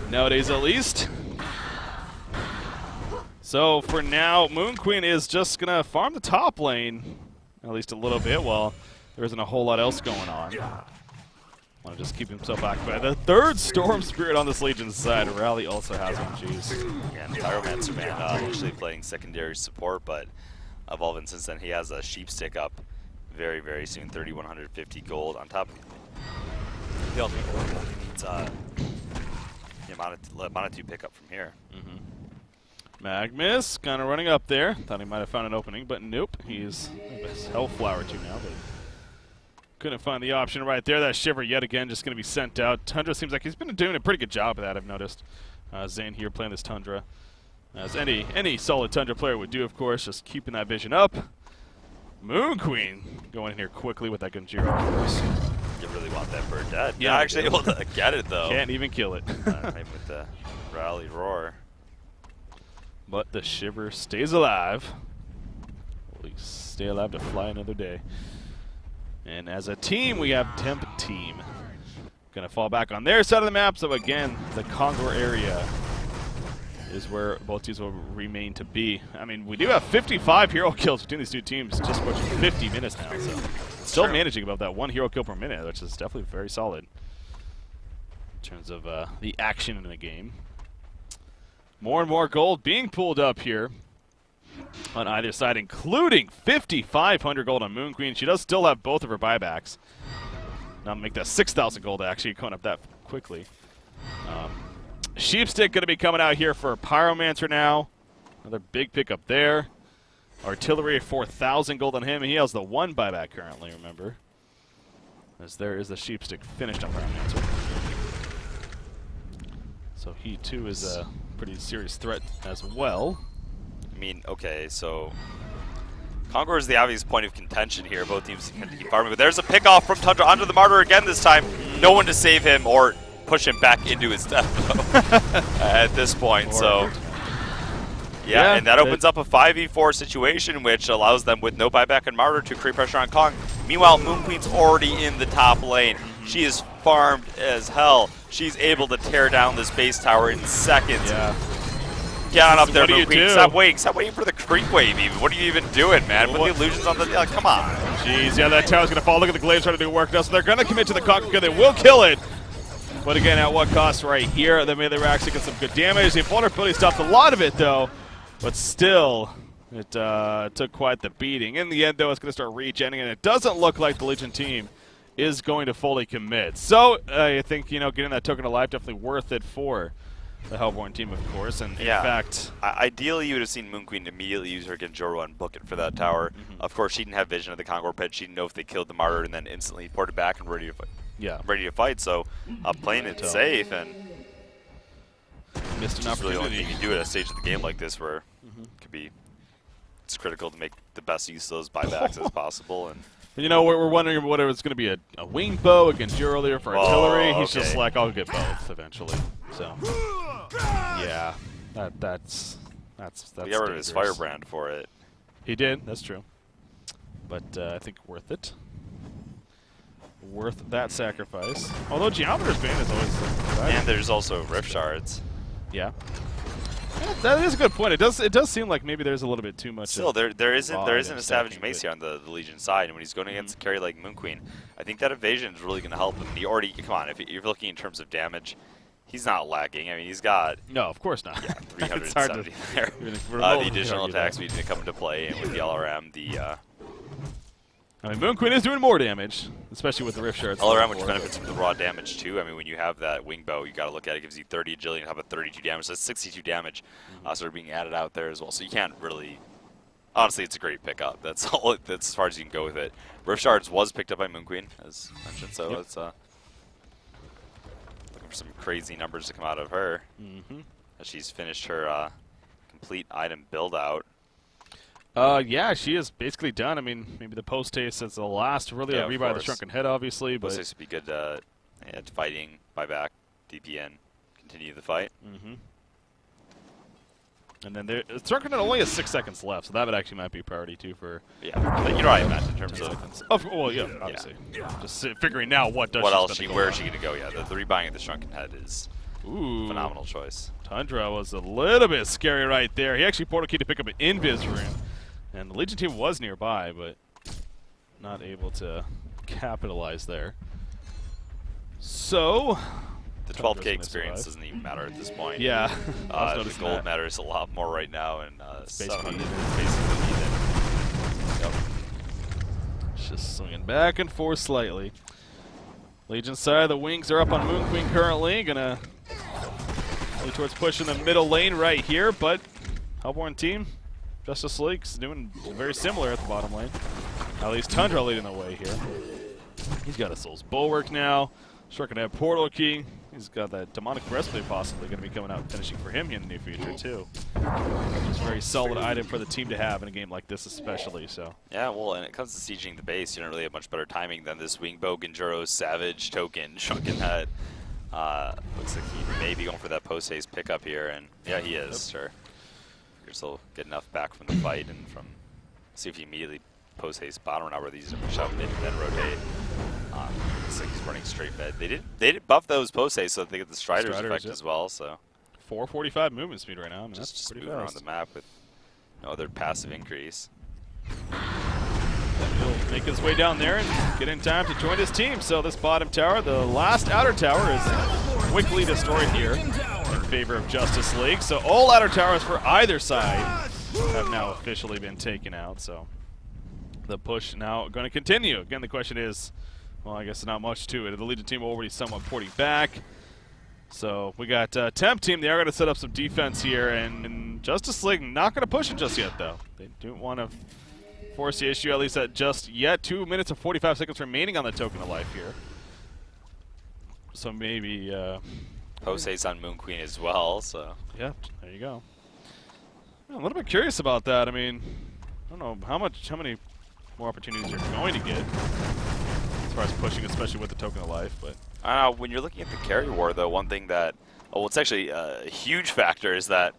Nowadays, at least. So, for now, Moon Queen is just going to farm the top lane, at least a little bit, while there isn't a whole lot else going on. Want to just keep himself occupied. The third Storm Spirit on this Legion's side. Rally also has one, jeez. And Pyromancer Man actually playing secondary support, but evolving since then. He has a sheep stick up very, very soon. 3,150 gold on top. He also needs the amount to pick up from here. Magnus kind of running up there. Thought he might have found an opening, but nope. He's Hellflower 2 now, but couldn't find the option right there. That Shiver yet again just going to be sent out. Tundra seems like he's been doing a pretty good job of that, I've noticed. Zane here playing this Tundra. As any solid Tundra player would do, of course, just keeping that vision up. Moon Queen going in here quickly with that Genjiro, of course. You really want that bird dead. Yeah, Not actually able to get it, though. Can't even kill it. Maybe with the rally roar. But the Shiver stays alive. Will stay alive to fly another day. And as a team, we have Temp Team. Going to fall back on their side of the map. So again, the Congo area is where both teams will remain to be. I mean, we do have 55 hero kills between these two teams, just approaching 50 minutes now. So still managing about that 1 hero kill per minute, which is definitely very solid in terms of the action in the game. More and more gold being pulled up here on either side, including 5,500 gold on Moon Queen. She does still have both of her buybacks. Now make that 6,000 gold actually going up that quickly. Sheepstick going to be coming out here for Pyromancer now. Another big pickup there. Artillery 4,000 gold on him. He has the 1 buyback currently, remember. As there is the Sheepstick finished on Pyromancer. So he too is a pretty serious threat as well. I mean, okay, so Congo is the obvious point of contention here. Both teams can keep farming, but there's a pickoff from Tundra onto the Martyr again this time. No one to save him or push him back into his death at this point. So, yeah, and that opens up a 5v4 situation, which allows them, with no buyback and Martyr, to create pressure on Kong. Meanwhile, Moon Queen's already in the top lane. She is farmed as hell. She's able to tear down this base tower in seconds. Yeah. Get on up there, Moon Queen. Stop waiting for the creep wave even. What are you even doing, man? Put the illusions on the... come on. Jeez, yeah, that tower's going to fall. Look at the Glaives trying to do work now, so they're going to commit to the Conquer. They will kill it. But again, at what cost right here? They were actually get some good damage. The vulnerability stopped a lot of it, though. But still, it took quite the beating. In the end, though, it's going to start regenning, and it doesn't look like the Legion team is going to fully commit. So I think, you know, getting that token of life definitely worth it for the Hellborn team, of course. And in fact, ideally, you would have seen Moon Queen immediately use her Genjoro and book it for that tower. Of course, she didn't have vision of the Congo pit. She didn't know if they killed the Martyr and then instantly ported back and ready to fight. Yeah, ready to fight. So playing it safe and missed an opportunity. Really the only thing you can do at a stage of the game like this, where it could be, it's critical to make the best use of those buybacks as possible. And you know, we're wondering whether it's going to be a wing bow against earlier for artillery. He's just like, I'll get both eventually. So yeah, that's he got rid of his firebrand for it. He did. That's true. But I think worth it. Worth that sacrifice. Although Geometer's Bane is always exciting. And there's also Rift Shards. Yeah. That is a good point. It does seem like maybe there's a little bit too much. Still, there isn't a Savage Mace here on the Legion side, and when he's going against a carry like Moon Queen, I think that evasion is really going to help him. He already, come on, if you're looking in terms of damage, he's not lagging. I mean, he's got of course not. Yeah, 370 there. The additional attacks need to come into play, and with the LRM, I mean, Moon Queen is doing more damage, especially with the Rift Shards. LRM, which benefits from the raw damage, too. I mean, when you have that wing bow, you got to look at it. It gives you 30 agility and how about 32 damage. So that's 62 damage sort of being added out there as well. So you can't really... Honestly, it's a great pickup. That's all. That's as far as you can go with it. Rift Shards was picked up by Moon Queen, as mentioned, so it's looking for some crazy numbers to come out of her. As she's finished her complete item build-out. Yeah, she is basically done. I mean, maybe the post-haste is the last really rebuy the Shrunken Head, obviously. But post-haste would be good at fighting, buyback, DPN, continue the fight. And then the Shrunken Head only has 6 seconds left, so that would actually might be a priority, too, for... But you know what I meant in terms of... Well, yeah, obviously. Just figuring now what does where is she going to go? Yeah, the rebuying of the Shrunken Head is phenomenal choice. Tundra was a little bit scary right there. He actually portal key to pick up an Invis Rune. And the Legion team was nearby, but not able to capitalize there. So... The 12K experience doesn't even matter at this point. Yeah. The gold matters a lot more right now, and basically even. Just swinging back and forth slightly. Legion side, the wings are up on Moon Queen currently. Gonna lead towards pushing the middle lane right here, but Hellborn team, Justice League's doing very similar at the bottom lane. At least Tundra leading the way here. He's got a Soul's Bulwark now. Sure can have Portal Key. He's got that Demonic Breastplate possibly going to be coming out and finishing for him in the near future, too. It's a very solid item for the team to have in a game like this especially. So. Yeah, well, and it comes to sieging the base, you don't really have much better timing than this Wingbow, Genjuro, Savage, Token, Shrunken Head. Looks like he may be going for that post-haste pickup here, and yeah, he is, sure. Figures he'll get enough back from the fight and from, see if he immediately post-haste bottom now where these push out mid and then rotate. Looks like he's running straight mid. They did buff those post-haste so that they get the Strider's effect as well, so. 445 movement speed right now. I mean, just pretty moving fast. around the map with no other passive increase. He'll make his way down there and get in time to join his team. So this bottom tower, the last outer tower, is quickly destroyed here in favor of Justice League. So all outer towers for either side have now officially been taken out. So the push now going to continue. Again, the question is, well, I guess not much to it. The Legion team already somewhat porting back. So we got temp team. They are going to set up some defense here, and Justice League not going to push it just yet, though. They don't want to force the issue, at least at just yet. 2 minutes and 45 seconds remaining on the token of life here. So maybe Post-haste on Moon Queen as well, so. Yeah, there you go. I'm a little bit curious about that. I mean, I don't know how many more opportunities you're going to get as far as pushing, especially with the token of life, but. When you're looking at the carry war, though, one thing that, well, it's actually a huge factor is that,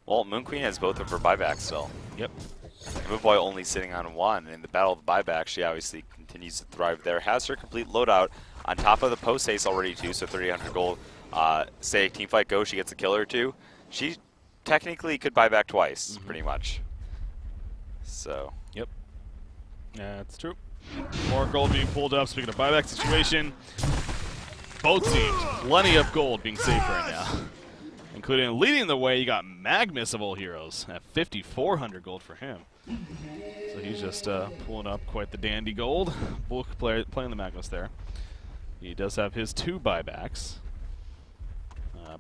well, Moon Queen has both of her buybacks still. Yep. Moon Boy only sitting on one. In the Battle of the Buyback, she obviously continues to thrive there. Has her complete loadout on top of the post-haste already, too, so 3,800 gold. Say teamfight goes, she gets a kill or two. She technically could buy back twice, pretty much. So. Yep. Yeah, that's true. More gold being pulled up. Speaking of buyback situation, both teams, plenty of gold being saved right now. Including leading the way, you got Magnus of all heroes at 5,400 gold for him. So he's just pulling up quite the dandy gold. Bulk player playing the Magnus there. He does have his 2 buybacks.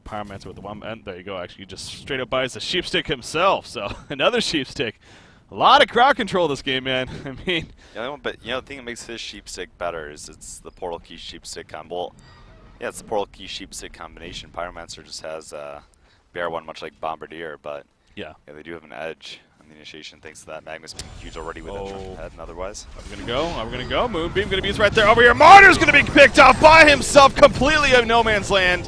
Pyromancer with the 1, and there you go. Actually, just straight up buys the Sheepstick himself. So another Sheepstick. A lot of crowd control this game, man. I mean, but the thing that makes his Sheepstick better is it's the Portal Key Sheepstick combo. Well, yeah, it's the Portal Key Sheepstick combination. Pyromancer just has BR1 much like Bombardier, but yeah, they do have an edge on the initiation thanks to that Magnus being huge already with that Shrunken Head and otherwise. Are we gonna go? Moonbeam gonna be right there over here. Martyr's gonna be picked off by himself, completely of no man's land.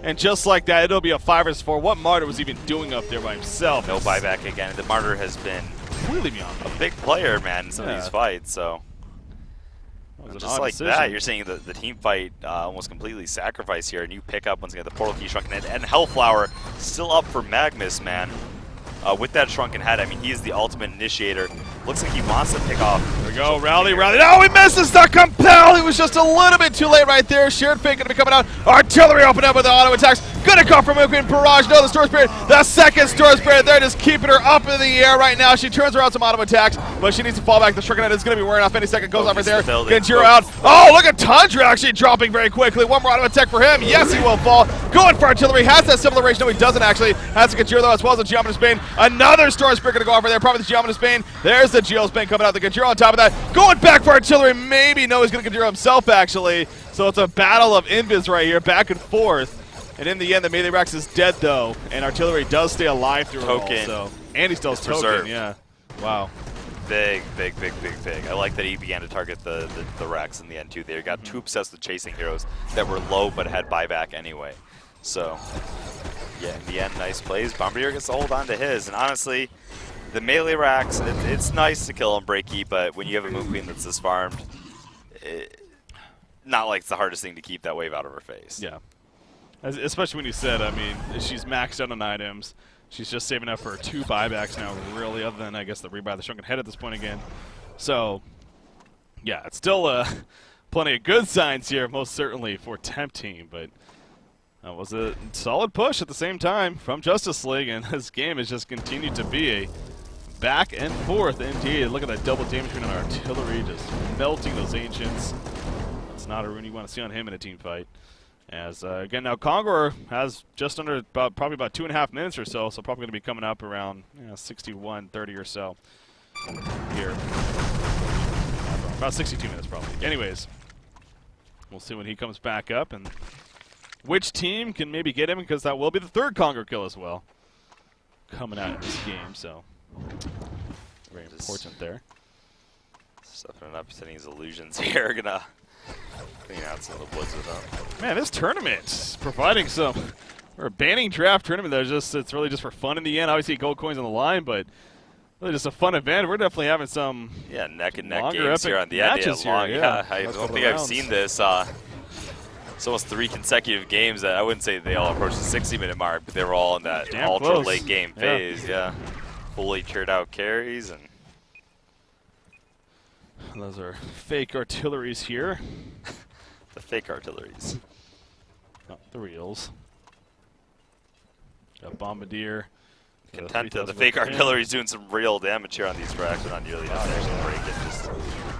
And just like that, it'll be a 5 vs 4. What Martyr was even doing up there by himself? No buyback again. The Martyr has been completely beyond a big player, man, in some of these fights. So just like that, you're seeing the team fight almost completely sacrifice here, and you pick up once again the Portal Key Shrunken Head and Hellflower still up for Magnus, man. With that Shrunken Head, I mean, he is the ultimate initiator. Looks like he wants to pick off. There we go, rally. No, he misses the compel. He was just a little bit too late right there. Shared Fate gonna be coming out. Artillery open up with the auto attacks. Gonna come from Moon Barrage. No, the Storm Spirit. The second Storm Spirit there, just keeping her up in the air right now. She turns around some auto attacks, but she needs to fall back. The Shrunken Head is gonna be wearing off any second. Goes off right there. Genjuro out. Oh, look at Tundra actually dropping very quickly. One more auto attack for him. Yes, he will fall. Going for Artillery. Has that similar range. No, he doesn't actually. Has to Genjuro though, as well as the Geometer's Bane. Another Storm Spirit gonna go over there. Probably the Geometer's Bane. There's the Geo's Bane coming out. The Genjuro on top of that. Going back for Artillery. Maybe. No, he's gonna Genjuro himself actually. So it's a battle of invis right here, back and forth. And in the end, the Melee Rex is dead though, and Artillery does stay alive through Token. it all. So, and he still has Token. Preserved. Yeah. Wow. Big. I like that he began to target the Rex in the end too. They got too obsessed with chasing heroes that were low but had buyback anyway. So yeah, in the end, nice plays. Bombardier gets to hold on to his, and honestly, the Melee Rex, it's nice to kill him breaky, but when you have a Moon Queen that's this farmed, not like it's the hardest thing to keep that wave out of her face. Yeah. Especially when you said, I mean, she's maxed out on items. She's just saving up for 2 buybacks now, really, other than, I guess, the rebuy the Shrunken Head at this point again. So, yeah, it's still plenty of good signs here, most certainly, for Temp Team, but that was a solid push at the same time from Justice League, and this game has just continued to be a back and forth indeed. Look at that double damage between Artillery, just melting those Ancients. That's not a rune you want to see on him in a team fight. As, again, now Conqueror has just under probably about 2.5 minutes or so, so probably going to be coming up around 61:30 or so here. About 62 minutes probably. Anyways, we'll see when he comes back up and which team can maybe get him, because that will be the third Conquer kill as well coming out in this game, so very important there. Stepping up, setting his illusions here, gonna clean out some of the woods with them. Man, this tournament's providing some, or a banning draft tournament that's just, it's really just for fun in the end. Obviously gold coins on the line, but really just a fun event. We're definitely having some neck and neck longer games here on the end. Yeah, I don't think I've seen this. It's almost 3 consecutive games that I wouldn't say they all approached the 60-minute mark, but they were all in that ultra late game phase. Yeah, fully cheered out carries, and those are fake artilleries here. The fake artilleries, not the reals. Got Bombardier. Content that the fake artillery is doing some real damage here on these tracks, but not nearly enough to actually break it. Just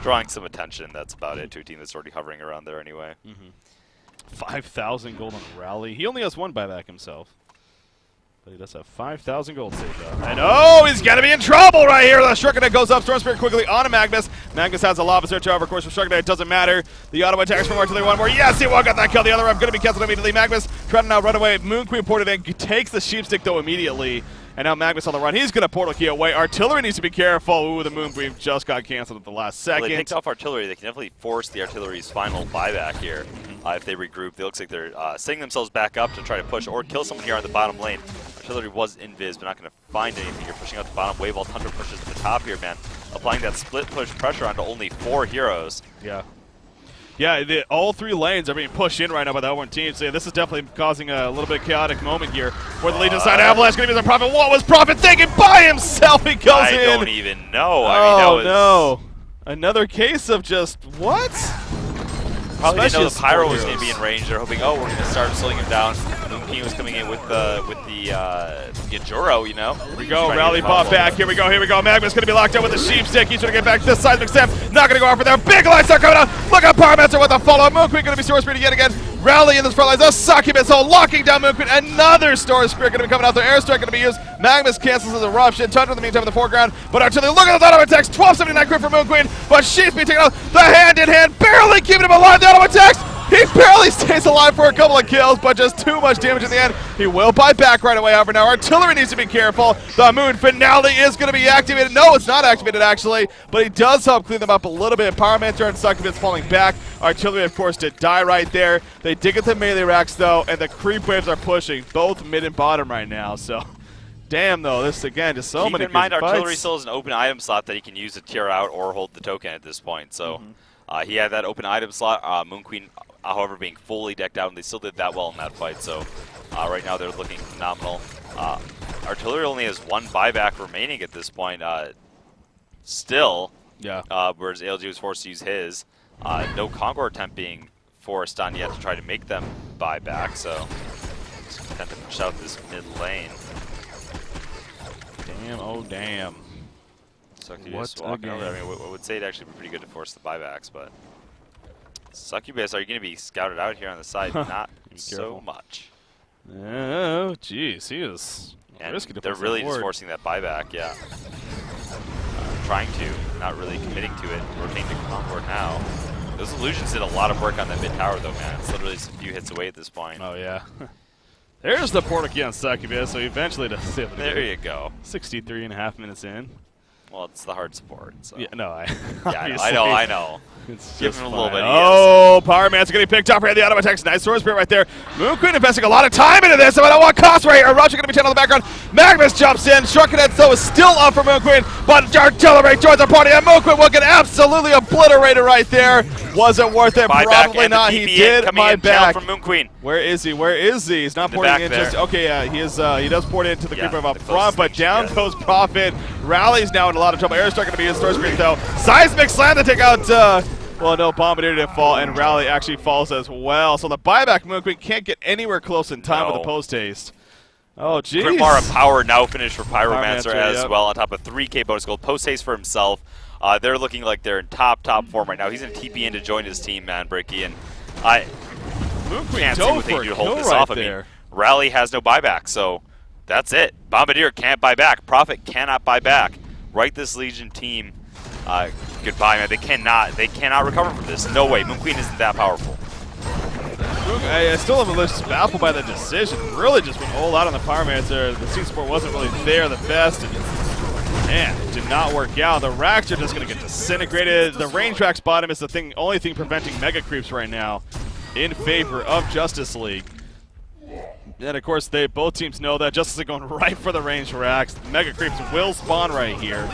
drawing some attention. That's about it to a team that's already hovering around there anyway. 5,000 gold on Rally. He only has 1 buyback himself, but he does have 5,000 gold saved up. And oh, he's gonna be in trouble right here. The Shurik'in goes up. Storm Spirit quickly on a Magnus. Magnus has a lava search, however, of course, for Shurik'in it doesn't matter. The auto attacks from Artillery 1 more. Yes, he will got that kill. The other up gonna be canceled immediately. Magnus trying to now run away. Moon Queen ported in, takes the Sheepstick though immediately. And now Magnus on the run. He's going to portal key away. Artillery needs to be careful. Ooh, the Moon Queen just got canceled at the last second. Well, they picked off Artillery. They can definitely force the Artillery's final buyback here. If they regroup, it looks like they're setting themselves back up to try to push or kill someone here on the bottom lane. Artillery was invis, but not going to find anything. You're pushing out the bottom wave while Tundra pushes to the top here, man. Applying that split push pressure onto only 4 heroes. Yeah. Yeah, all 3 lanes are being pushed in right now by the L1 team, so yeah, this is definitely causing a little bit of chaotic moment here for the Legion side. Avalanche going to be the Prophet. What was Prophet thinking by himself? He goes in. I don't even know. I mean, no. Another case of just what? Probably didn't know the Pyro was going to be in range. They're hoping, oh, we're going to start slowing him down. Moon King was coming in with the Yajuro, you know. Here we go, Rally bot back. Here we go. Magnus going to be locked out with the Sheepstick. He's going to get back this side. Sam not going to go out for there. Big lights are coming out. Look at Pyromancer with the follow-up. Moon Queen going to be Storm Spirit yet again. Rally in this front line. The Succubus hole locking down Moon Queen. Another Storm Spirit going to be coming out there. Airstrike going to be used. Magnus cancels his eruption. Tundra in the meantime in the foreground. But Artillery, look at the auto attacks. 1279 crit for Moon Queen. But she's being taken out. The hand-in-hand barely keeping him alive. The auto attacks. He barely stays alive for a couple of kills, but just too much damage in the end. He will buy back right away. However, now Artillery needs to be careful. The Moon Finale is going to be activated. No, it's not activated, actually, but he does help clean them up a little bit. Pyromancer and Succubus falling back. Artillery, of course, did die right there. They did get the melee racks, though, and the creep waves are pushing both mid and bottom right now, so... Damn, though, this, again, just so many Keep in mind, fights. Artillery still has an open item slot that he can use to tear out or hold the token at this point, so... he had that open item slot. Moon Queen, however, being fully decked out, and they still did that well in that fight. So right now they're looking phenomenal. Artillery only has 1 buyback remaining at this point. Still, whereas ALG was forced to use his. No Conqueror attempt being forced on yet to try to make them buy back. So just content to push out this mid lane. Damn! Oh damn! Succubus walking over. I mean, I would say it'd actually be pretty good to force the buybacks, but Succubus, are you going to be scouted out here on the side? Not so much. Oh, jeez, he is risky to they're really just forcing that buyback, yeah. Trying to, not really committing to it. Rotating to Concord now. Those illusions did a lot of work on that mid tower, though, man. It's literally just a few hits away at this point. Oh, yeah. There's the portal key on Succubus, so eventually to save it. There you go. 63.5 minutes in. Well, it's the hard support. So. Yeah, no, I know. It's give him a little bit. Oh, Pyromancer getting picked up here. The auto attacks. Nice Sword Spirit right there. Moon Queen investing a lot of time into this. But at what cost right here? Roger going to be channeled in the background. Magnus jumps in. Shurik'in though is still up for Moon Queen. But Artillery joins the party. And Moon Queen will get absolutely obliterated right there. Wasn't worth it. Probably not. He did buy back. From Moon Queen. Where is he? He's not porting in just. Okay, yeah, he is. He does port into the creeper up front, but down goes Prophet. Rally's now in a lot of trouble. Airstrike going to be his Storm Spirit though. Seismic Slam to take out. Well, no, Bombardier didn't fall, and Rally actually falls as well. So the buyback Moon Queen can't get anywhere close in time with the post haste. Oh, jeez. Grimbar of Power now finished for Pyromancer as well, on top of 3K bonus gold. Post haste for himself. They're looking like they're in top form right now. He's in TP in to join his team, man, Bricky, and I can't see what they can do to hold this off. I mean, Rally has no buyback, so that's it. Bombardier can't buy back. Prophet cannot buy back. Right, this Legion team. Goodbye, man. They cannot recover from this. No way. Moon Queen isn't that powerful. I still am a little baffled by the decision. Really just went all out on the Pyromancer. The Seed Support wasn't really there the best. And man, it did not work out. The racks are just going to get disintegrated. The range rack's bottom is the only thing preventing Mega Creeps right now in favor of Justice League. And of course, both teams know that Justice League going right for the range racks. Mega Creeps will spawn right here.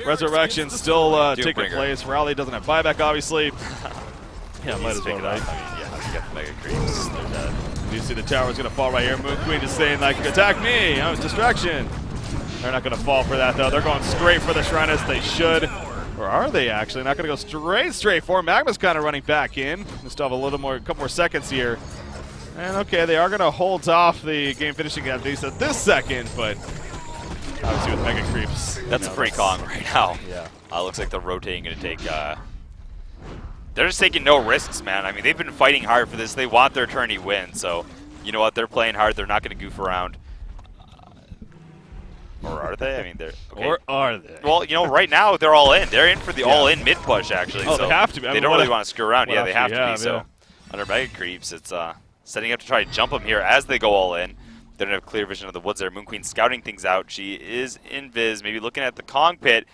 Resurrection still taking place. Rally doesn't have buyback, obviously. Yeah, might as well, right? Yeah, you got the Mega Creeps. They're dead. You see the tower's going to fall right here. Moon Queen just saying, like, attack me. Oh, distraction. They're not going to fall for that, though. They're going straight for the Shrine as they should. Or are they actually? Not going to go straight for him. Magma's kind of running back in. We still have a couple more seconds here. And okay, they are going to hold off the game finishing at least at this second, but obviously with Mega Creeps. That's a free Kong right now. Yeah. Looks like they're rotating going to take... they're just taking no risks, man. I mean, they've been fighting hard for this. They want their tourney win, so you know what? They're playing hard. They're not going to goof around. Or are they? I mean, they're... Okay. Or are they? Well, you know, right now they're all in. They're in for the all-in mid-push, actually. Oh, so they have to be. They don't really want to screw around. Yeah, they have to be. Yeah. So under Mega Creeps, it's setting up to try to jump them here as they go all in. They don't have clear vision of the woods there. Moon Queen scouting things out. She is in Viz, maybe looking at the Kong pit.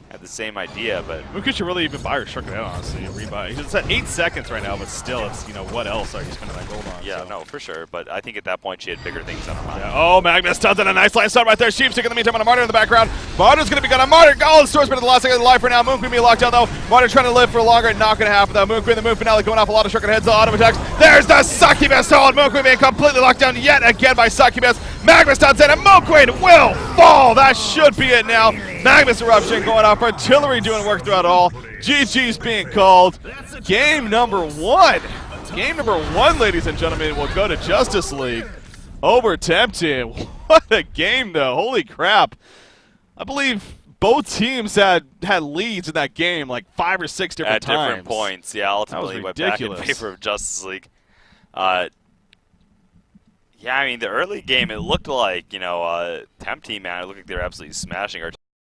Had the same idea, but Moon Queen should really even buy her Shark Head, honestly. Rebuy. He's at 8 seconds right now, but still, it's, you know, what else are you spending that gold on? yeah, so. no, for sure. But I think at that point she had bigger things on her mind. Yeah. Oh, Magnus does it. A nice line start right there. Sheepstick in the meantime on a Martyr in the background. Martyr's going to be gone on Martyr. Golden Swordsman at the last second of the life right now. Moon Queen being locked down, though. Martyr trying to live for longer. Not going to happen, though. Moon Queen, the Moon Finale going off a lot of Shark Heads. Auto attacks. There's the Succubus hold. Moon Queen being completely locked down yet again by Succubus. Magnus down set, and Moon Queen will fall. That should be it now. Magnus Eruption going off. Artillery doing work throughout all. GG's being called. Game number 1. Game number 1, ladies and gentlemen, will go to Justice League over Temp Team. What a game, though. Holy crap. I believe both teams had leads in that game like 5 or 6 different times. At different points, yeah. Ultimately went back in favor of Justice League. Yeah, I mean, the early game, it looked like, you know, Temp Team, man, it looked like they were absolutely smashing our